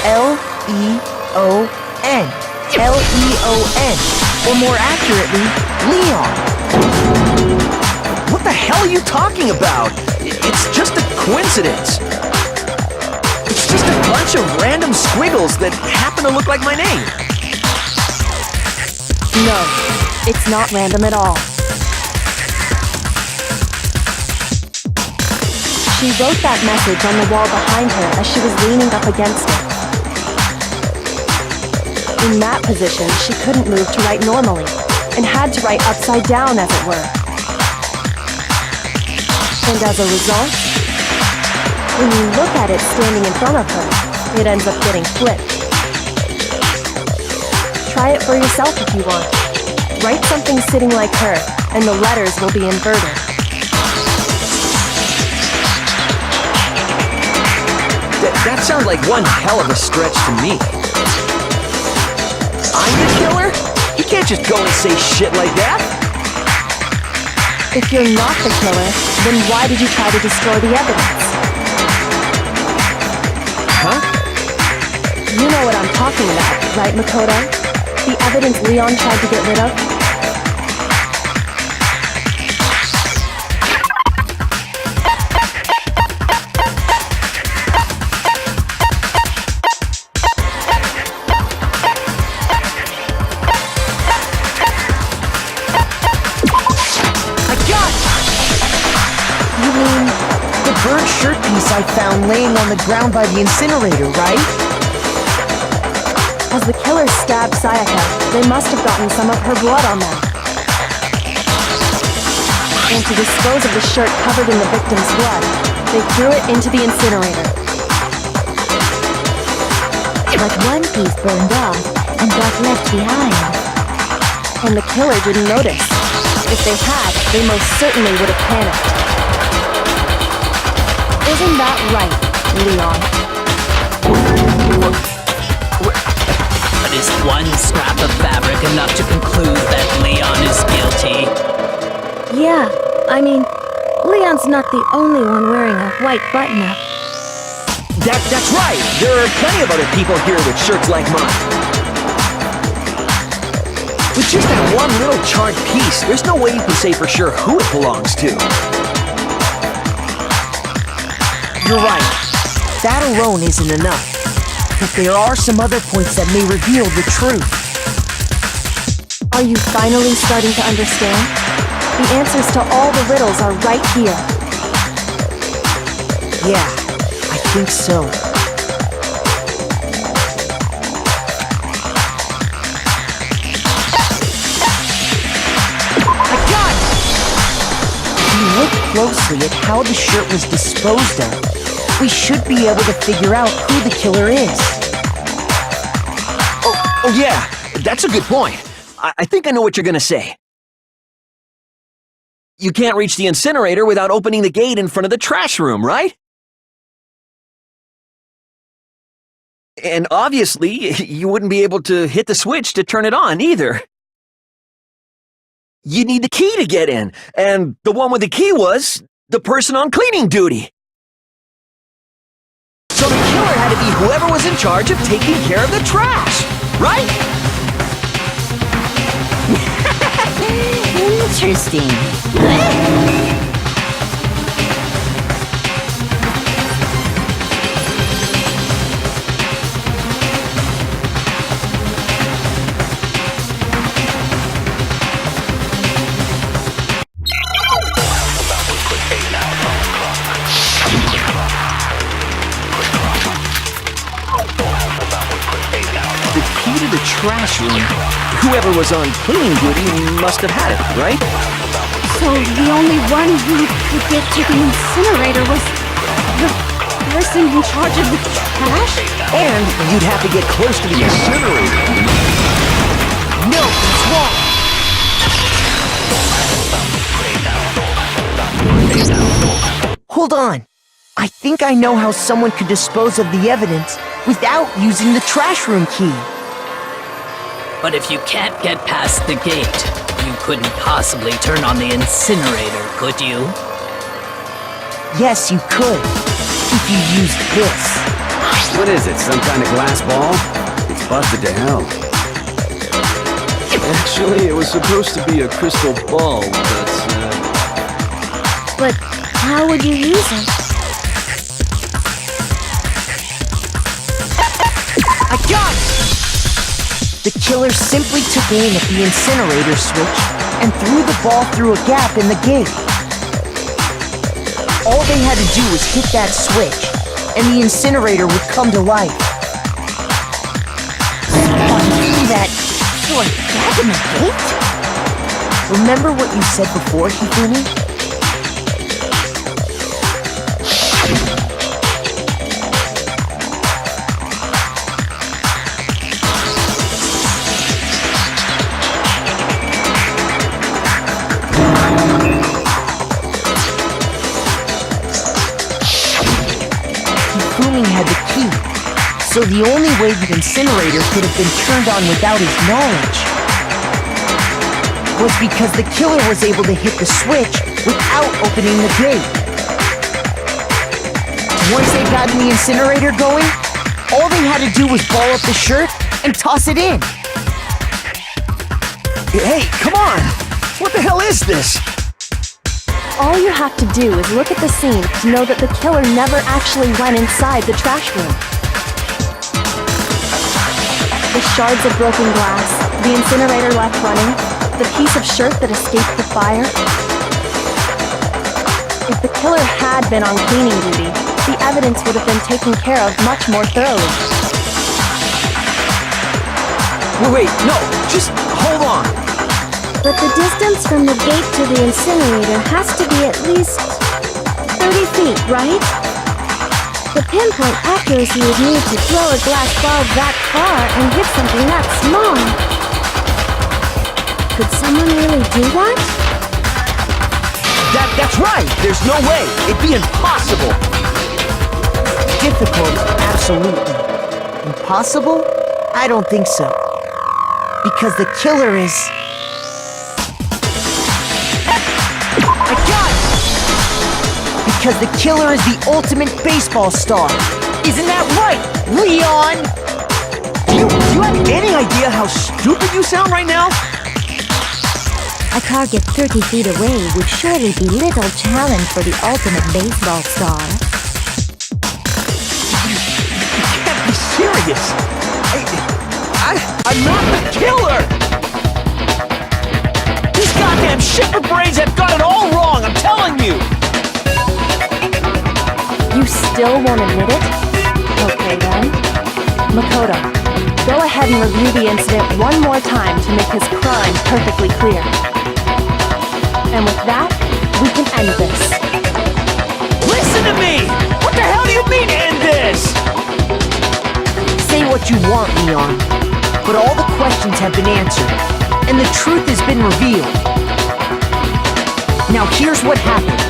L-E-O-N. L-E-O-N. Or more accurately, Leon. What the hell are you talking about? It's just a coincidence. It's just a bunch of random squiggles that happen to look like my name. No, it's not random at all. She wrote that message on the wall behind her as she was leaning up against it. In that position, she couldn't move to write normally, and had to write upside down, as it were. And as a result, when you look at it standing in front of her, it ends up getting flipped. Try it for yourself if you want. Write something sitting like her, and the letters will be inverted. That sounds like one hell of a stretch to me. I'm the killer? You can't just go and say shit like that. If you're not the killer, then why did you try to destroy the evidence? Huh? You know what I'm talking about, right, Makoto? The evidence Leon tried to get rid of? Burnt shirt piece I found laying on the ground by the incinerator, right? As the killer stabbed Sayaka, they must have gotten some of her blood on them. And to dispose of the shirt covered in the victim's blood, they threw it into the incinerator. But one piece burned off and got left behind. And the killer didn't notice. If they had, they most certainly would have panicked. Isn't that right, Leon? But is one scrap of fabric enough to conclude that Leon is guilty? Yeah, I mean, Leon's not the only one wearing a white button-up. That's right! There are plenty of other people here with shirts like mine. With just that one little charred piece, there's no way you can say for sure who it belongs to. You're right. That alone isn't enough. But there are some other points that may reveal the truth. Are you finally starting to understand? The answers to all the riddles are right here. Yeah, think so. Look closely at how the shirt was disposed of. We should be able to figure out who the killer is. Oh yeah, that's a good point. I think I know what you're gonna say. You can't reach the incinerator without opening the gate in front of the trash room, right? And obviously, you wouldn't be able to hit the switch to turn it on either. You need the key to get in, and the one with the key was the person on cleaning duty. So the killer had to be whoever was in charge of taking care of the trash, right? Interesting. The key to the trash room, whoever was on cleaning duty must have had it, right? So the only one who could get to the incinerator was the person in charge of the trash? And you'd have to get close to the incinerator. No, it's wrong. Hold on. I think I know how someone could dispose of the evidence without using the trash room key. But if you can't get past the gate, you couldn't possibly turn on the incinerator, could you? Yes, you could. If you used this. What is it, some kind of glass ball? It's busted to hell. Actually, it was supposed to be a crystal ball, But how would you use it? I got it! The killer simply took aim at the incinerator switch and threw the ball through a gap in the gate. All they had to do was hit that switch, and the incinerator would come to life. Through that sort of gap in the gate? Remember what you said before, Hifumi? Hifumi had the key, so the only way the incinerator could have been turned on without his knowledge was because the killer was able to hit the switch without opening the gate. Once they got the incinerator going, all they had to do was ball up the shirt and toss it in. Hey, come on! What the hell is this? All you have to do is look at the scene to know that the killer never actually went inside the trash room. The shards of broken glass, the incinerator left running, the piece of shirt that escaped the fire. If the killer had been on cleaning duty, the evidence would have been taken care of much more thoroughly. Wait, no, just hold on. But the distance from the gate to the incinerator has to be at least 30 feet, right? The pinpoint accuracy would need to throw a glass ball that far and hit something that small. Could someone really do that? That's right! There's no way! It'd be impossible! Difficult, absolutely. Impossible? I don't think so. Because the killer is... I got it! Because the killer is the ultimate baseball star. Isn't that right, Leon? Do you have any idea how stupid you sound right now? A target 30 feet away would surely be little challenge for the ultimate baseball star. You can't be serious! I'm not the killer! These goddamn shipper brains have got it all wrong, I'm telling you! You still still won't admit it? Okay then. Makoto, go ahead and review the incident one more time to make his crime perfectly clear. And with that, we can end this. Listen to me! What the hell do you mean, end this? Say what you want, Leon, but all the questions have been answered, and the truth has been revealed. Now here's what happened.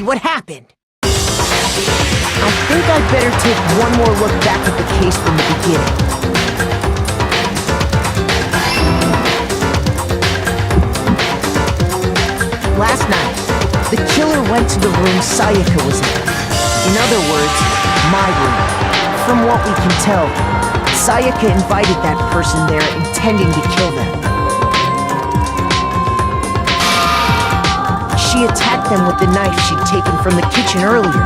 What happened? I think I'd better take one more look back at the case from the beginning. Last night, the killer went to the room Sayaka was in. In other words, my room. From what we can tell, Sayaka invited that person there intending to kill them. She attacked them with the knife she'd taken from the kitchen earlier.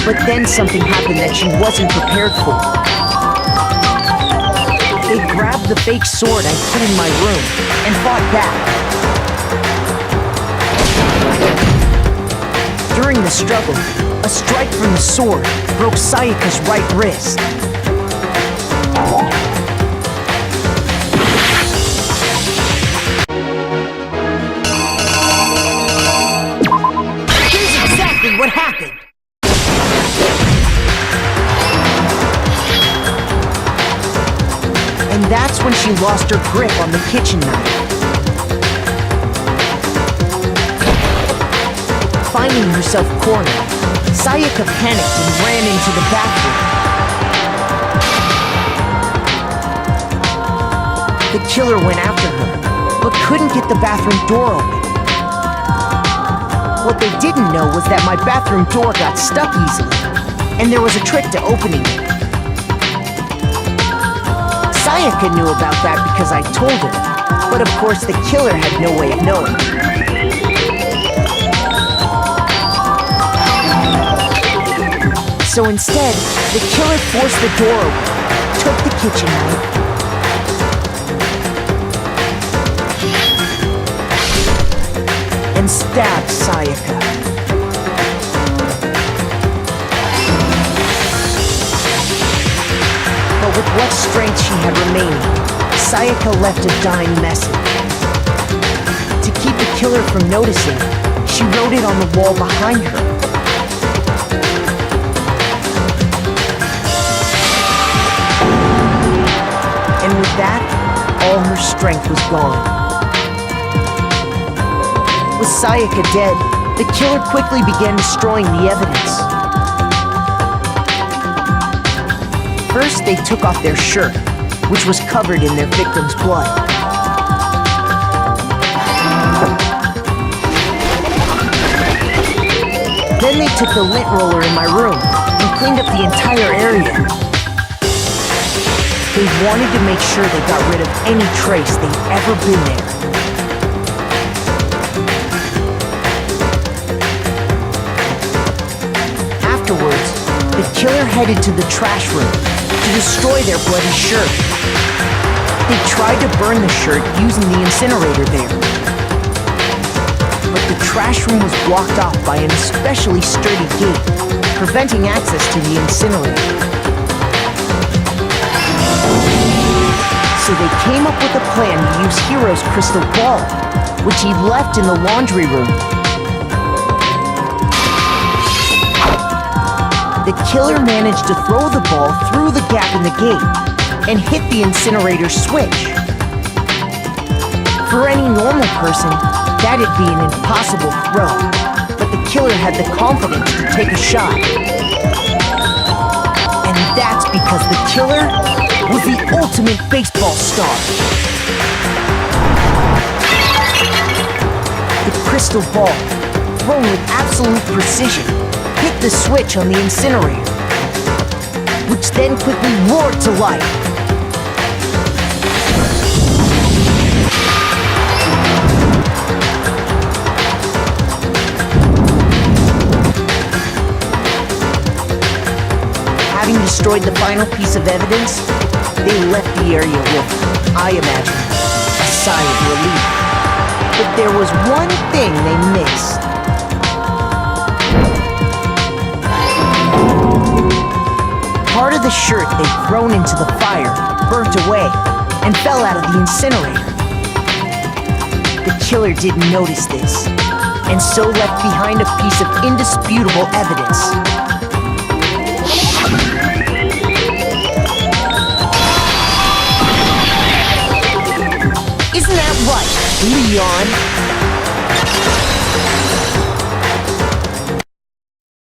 But then something happened that she wasn't prepared for. They grabbed the fake sword I put in my room and fought back. During the struggle, a strike from the sword broke Sayaka's right wrist. Here's exactly what happened. And that's when she lost her grip on the kitchen knife. Finding herself cornered, Sayaka panicked and ran into the bathroom. The killer went after her, but couldn't get the bathroom door open. What they didn't know was that my bathroom door got stuck easily, and there was a trick to opening it. Sayaka knew about that because I told her, but of course the killer had no way of knowing. So instead, the killer forced the door open, took the kitchen knife, and stabbed Sayaka. what strength she had remaining, Sayaka left a dying message. To keep the killer from noticing, she wrote it on the wall behind her. And with that, all her strength was gone. With Sayaka dead, the killer quickly began destroying the evidence. First, they took off their shirt, which was covered in their victim's blood. Then they took the lint roller in my room and cleaned up the entire area. They wanted to make sure they got rid of any trace they'd ever been there. Afterwards, the killer headed to the trash room to destroy their bloody shirt. They tried to burn the shirt using the incinerator there. But the trash room was blocked off by an especially sturdy gate, preventing access to the incinerator. So they came up with a plan to use Hiro's crystal ball, which he left in the laundry room. The killer managed to throw the ball through the gap in the gate and hit the incinerator switch. For any normal person, that'd be an impossible throw, but the killer had the confidence to take a shot. And that's because the killer was the ultimate baseball star. The crystal ball, thrown with absolute precision, hit the switch on the incinerator, which then quickly roared to life. Having destroyed the final piece of evidence, they left the area with, I imagine, a sigh of relief. But there was one thing they missed. Part of the shirt they'd thrown into the fire burnt away and fell out of the incinerator. The killer didn't notice this, and so left behind a piece of indisputable evidence. Isn't that right, Leon?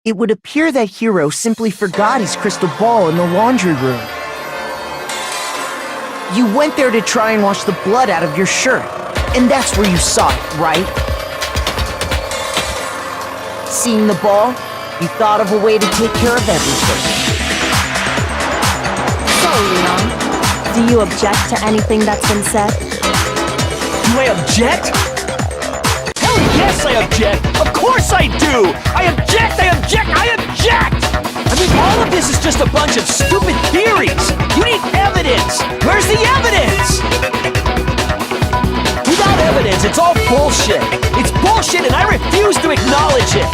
It would appear that Hiro simply forgot his crystal ball in the laundry room. You went there to try and wash the blood out of your shirt, and that's where you saw it, right? Seeing the ball, you thought of a way to take care of everything. So, Leon, do you object to anything that's been said? Do I object? Hell yes, I object! Of course I do! I object! I object! I object! I mean, all of this is just a bunch of stupid theories! You need evidence! Where's the evidence? Without evidence, it's all bullshit! It's bullshit and I refuse to acknowledge it!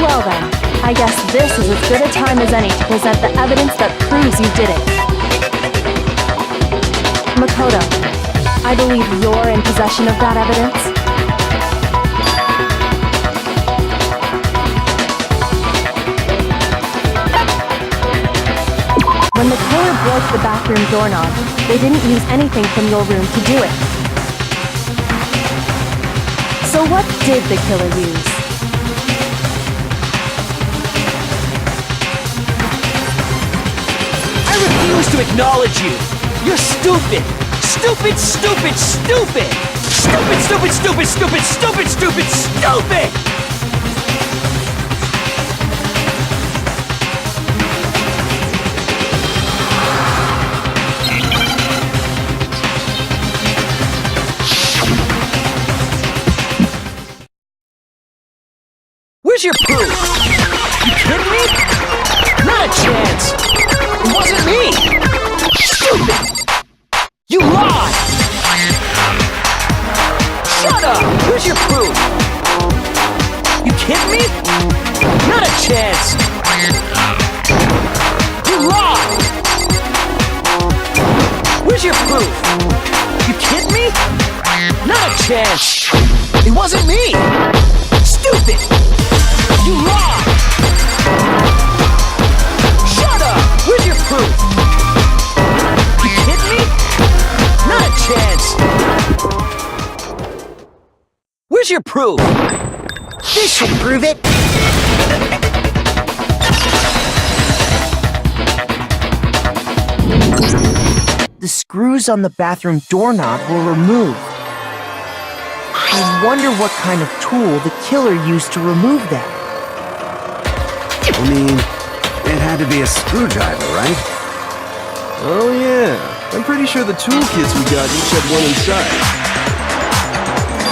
Well then, I guess this is as good a time as any to present the evidence that proves you did it. Makoto, I believe you're in possession of that evidence. When the killer broke the bathroom doorknob, they didn't use anything from your room to do it. So what did the killer use? I refuse to acknowledge you! You're stupid! Stupid, stupid, stupid! Stupid, stupid, stupid, stupid, stupid, stupid, stupid! Where's your proof? You kidding me? Not a chance! It wasn't me! Stupid! You lied! Shut up! Where's your proof? You kidding me? Not a chance! You lied! chance! It wasn't me! Stupid! You lied! Shut up! Where's your proof? You kidding me? Not a chance! Where's your proof? This should prove it. The screws on the bathroom doorknob were removed. I wonder what kind of tool the killer used to remove them. I mean, it had to be a screwdriver, right? Oh yeah, I'm pretty sure the toolkits we got each had one inside.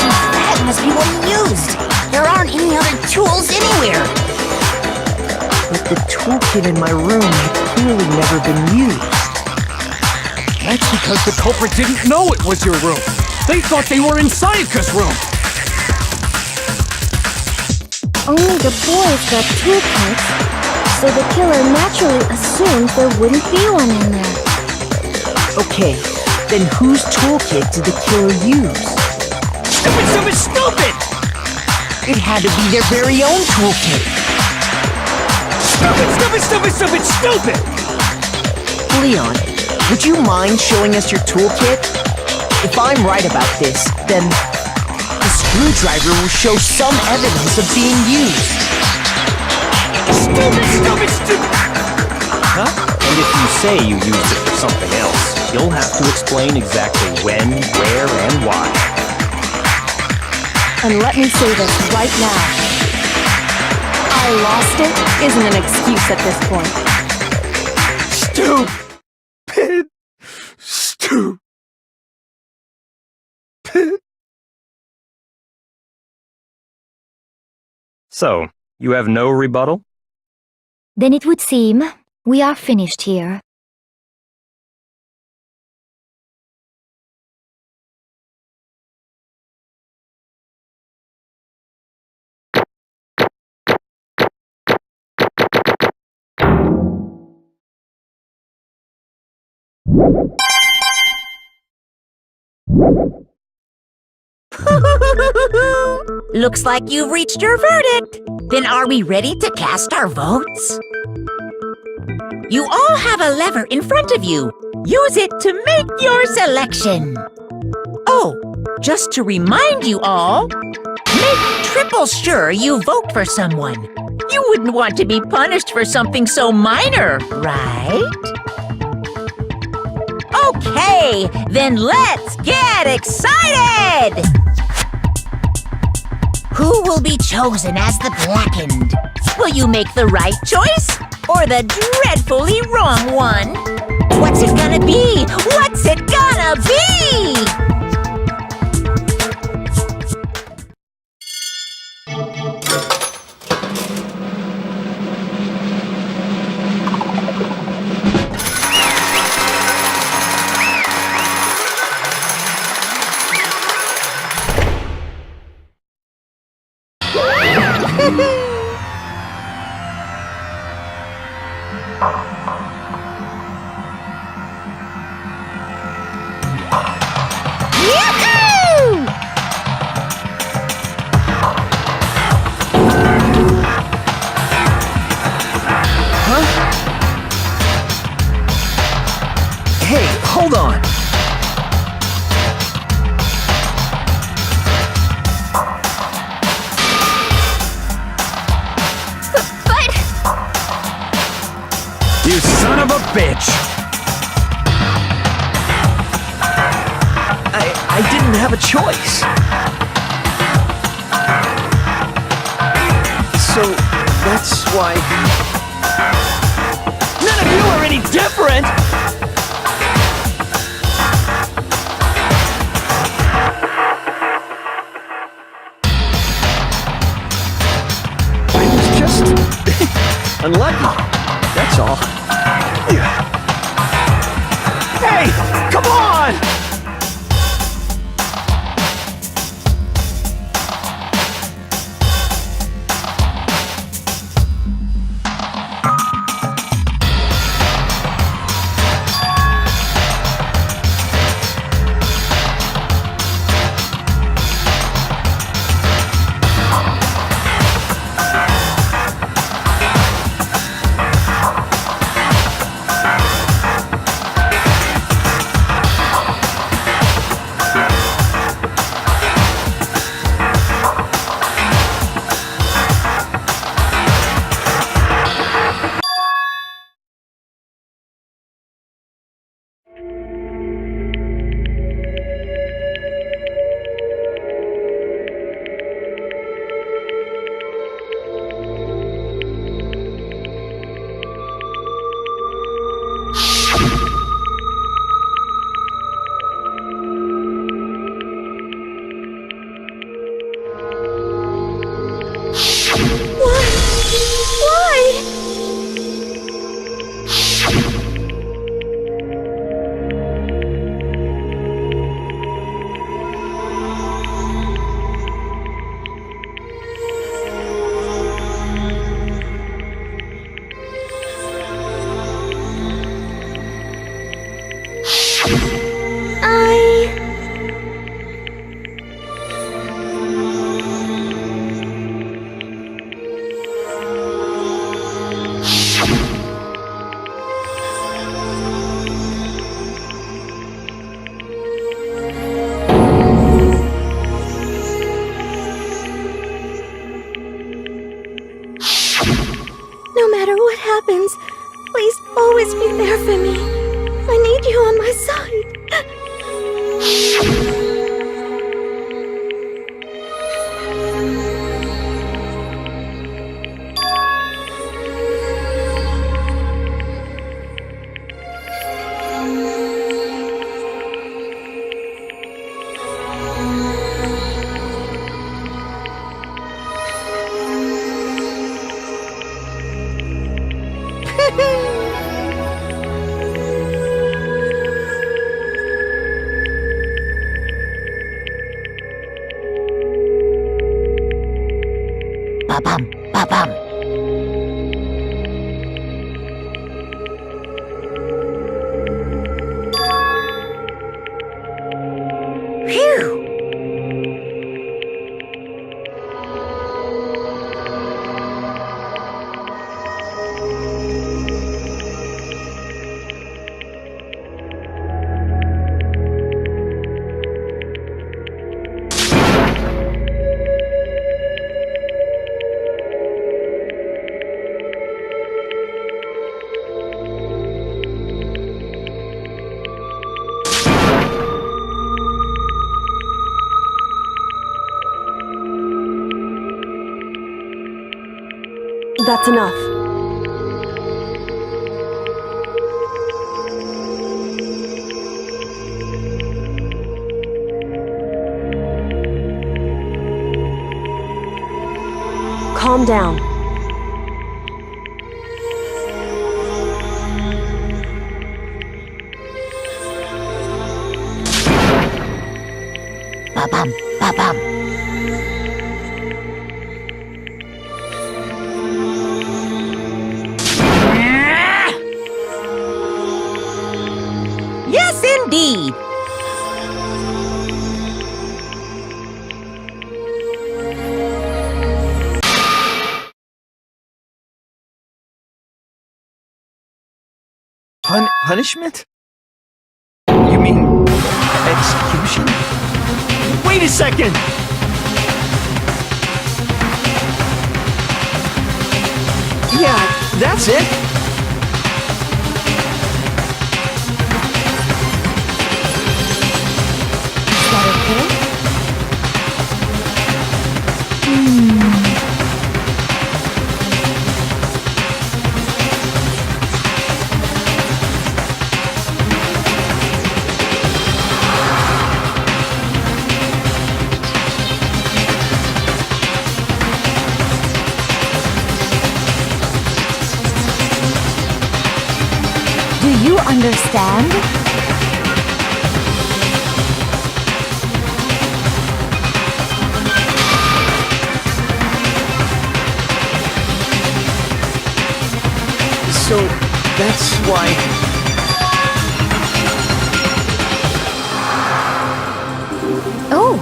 That must be what he used. There aren't any other tools anywhere. But the toolkit in my room had clearly never been used. That's because the culprit didn't know it was your room. They thought they were in Sayaka's room. Only the boys got toolkits, so the killer naturally assumed there wouldn't be one in there. Okay, then whose toolkit did the killer use? Stupid, stupid, stupid! It had to be their very own toolkit. Stupid, stupid, stupid, stupid, stupid! Leon, would you mind showing us your toolkit? If I'm right about this, then the screwdriver will show some evidence of being used. Stupid, stupid, stupid! Huh? And if you say you used it for something else, you'll have to explain exactly when, where, and why. And let me say this right now. I lost it isn't an excuse at this point. Stupid. Stupid. So, you have no rebuttal? Then it would seem we are finished here. Looks like you've reached your verdict. Then are we ready to cast our votes? You all have a lever in front of you. Use it to make your selection. Oh, just to remind you all, make triple sure you vote for someone. You wouldn't want to be punished for something so minor, right? Okay, then let's get excited! Who will be chosen as the blackened? Will you make the right choice or the dreadfully wrong one? What's it gonna be? What's it gonna be? Yoo-hoo! Huh? Hey, hold on. You son of a bitch! I didn't have a choice. So, that's why... None of you are any different! I was just... unlucky. That's all. Hey, come on! Why? No matter what happens, please always be there for me. I need you on my side. Ba-bum, ba-bum. Phew! That's enough. Calm down. Ba-bum, ba-bum. Yes, indeed. Punishment? You mean execution? Wait a second! Yeah, that's it. Is that okay? Do you understand? So, that's why... Oh!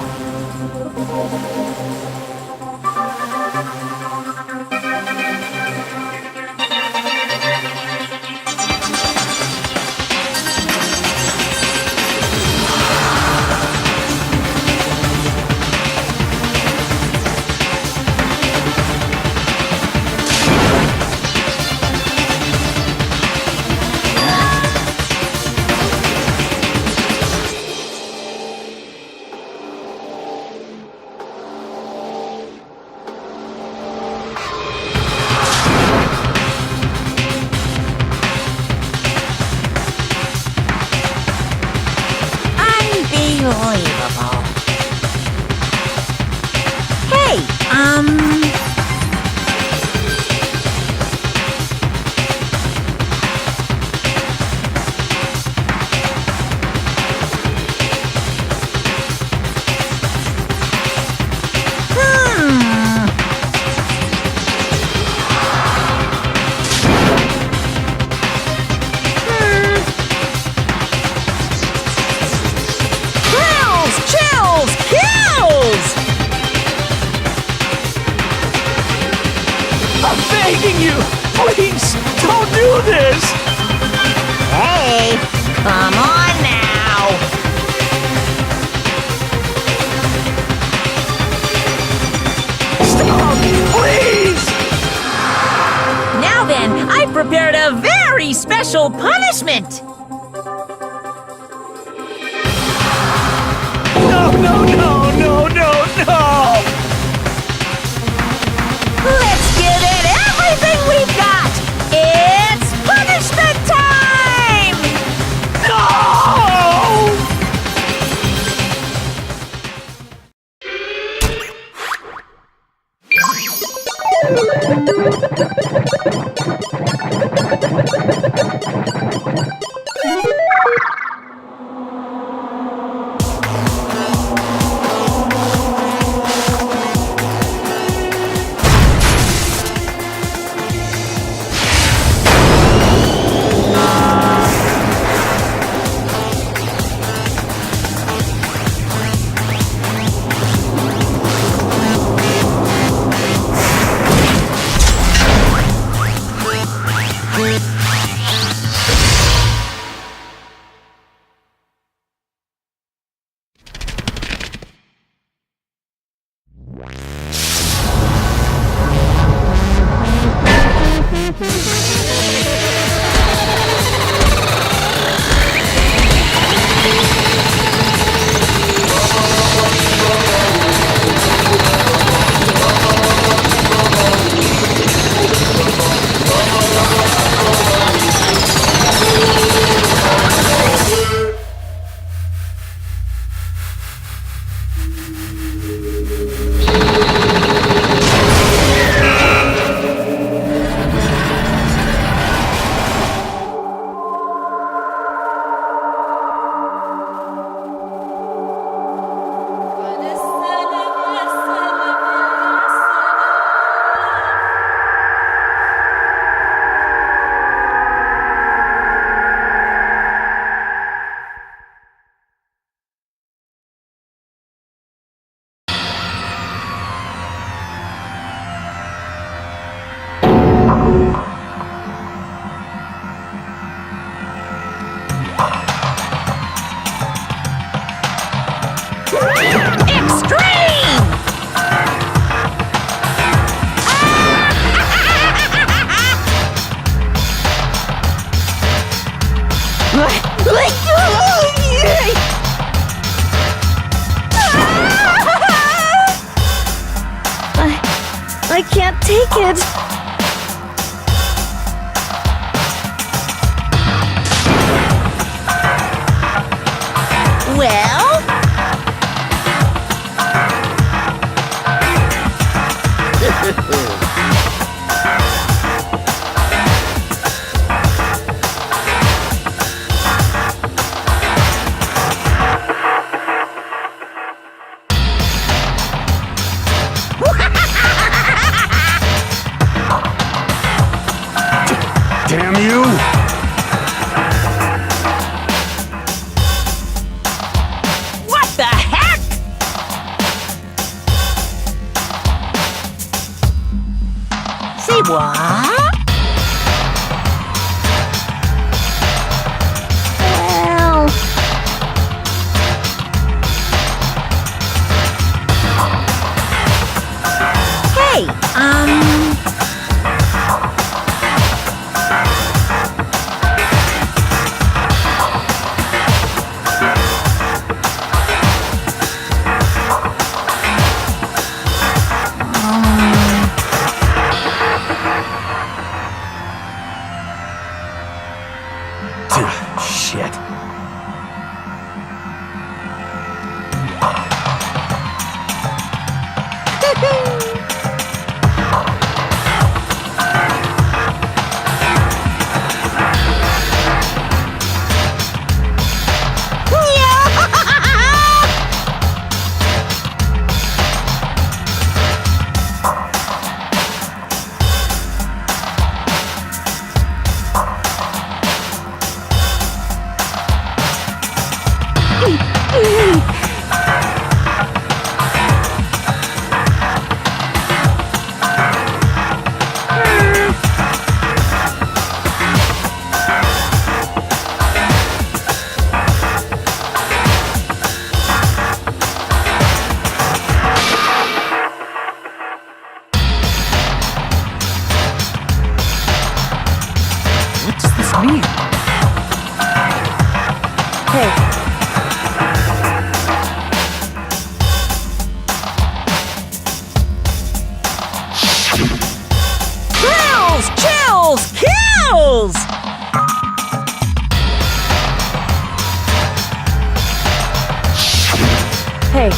Unbelievable. Hey, begging you! Please, don't do this! Hey, come on now. Stop! Please! Now then, I've prepared a very special punishment. No, no, no, no, no, no! Let's give it everything we've got. It's punishment time! No! I can't take it. Well? Damn you! What the heck? Say what? Well, Hey, Shit. rules! Hey,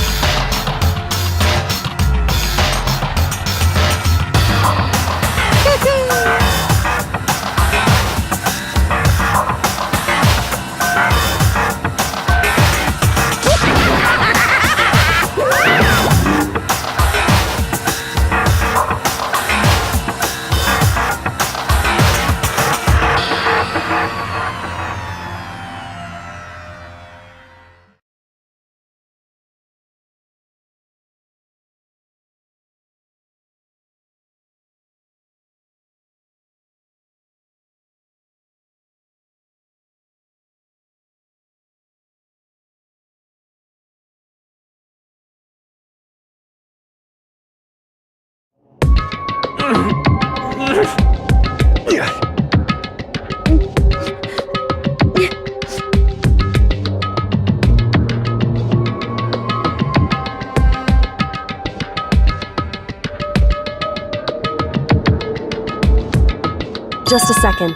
just a second.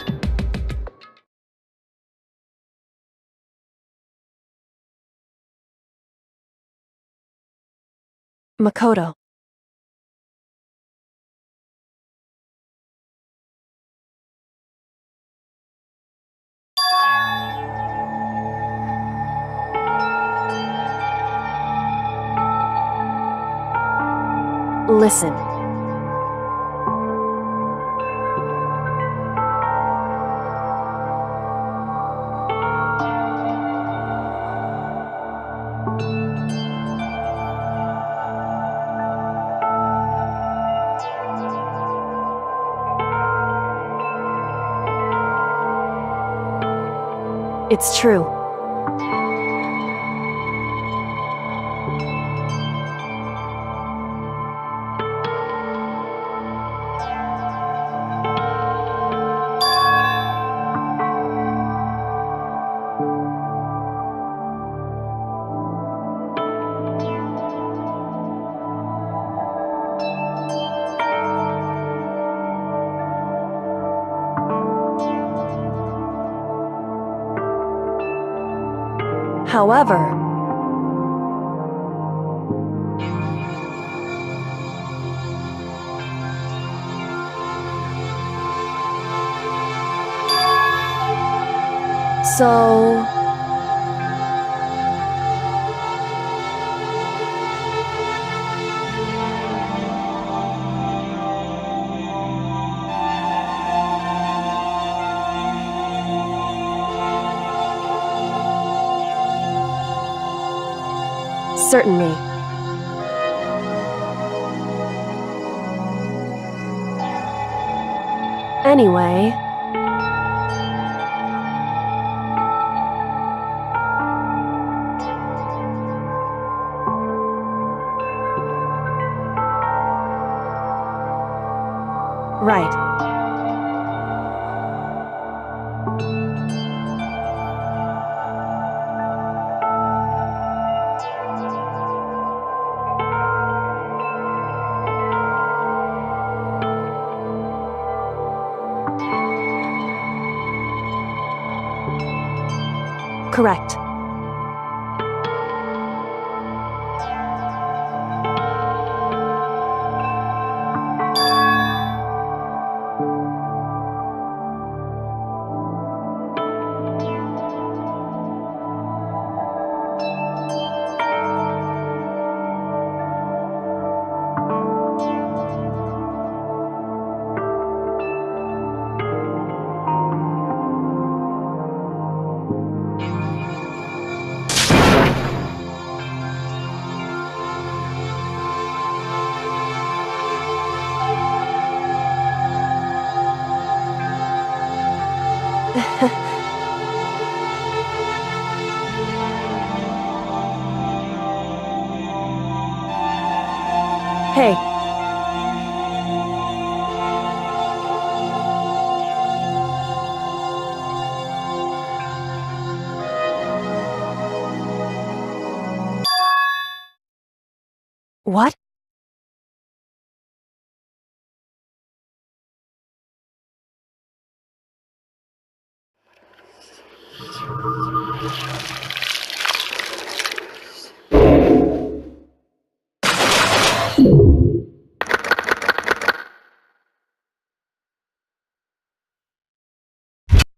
Makoto. Listen. It's true. However, so certainly. Anyway, right. Correct. Hey,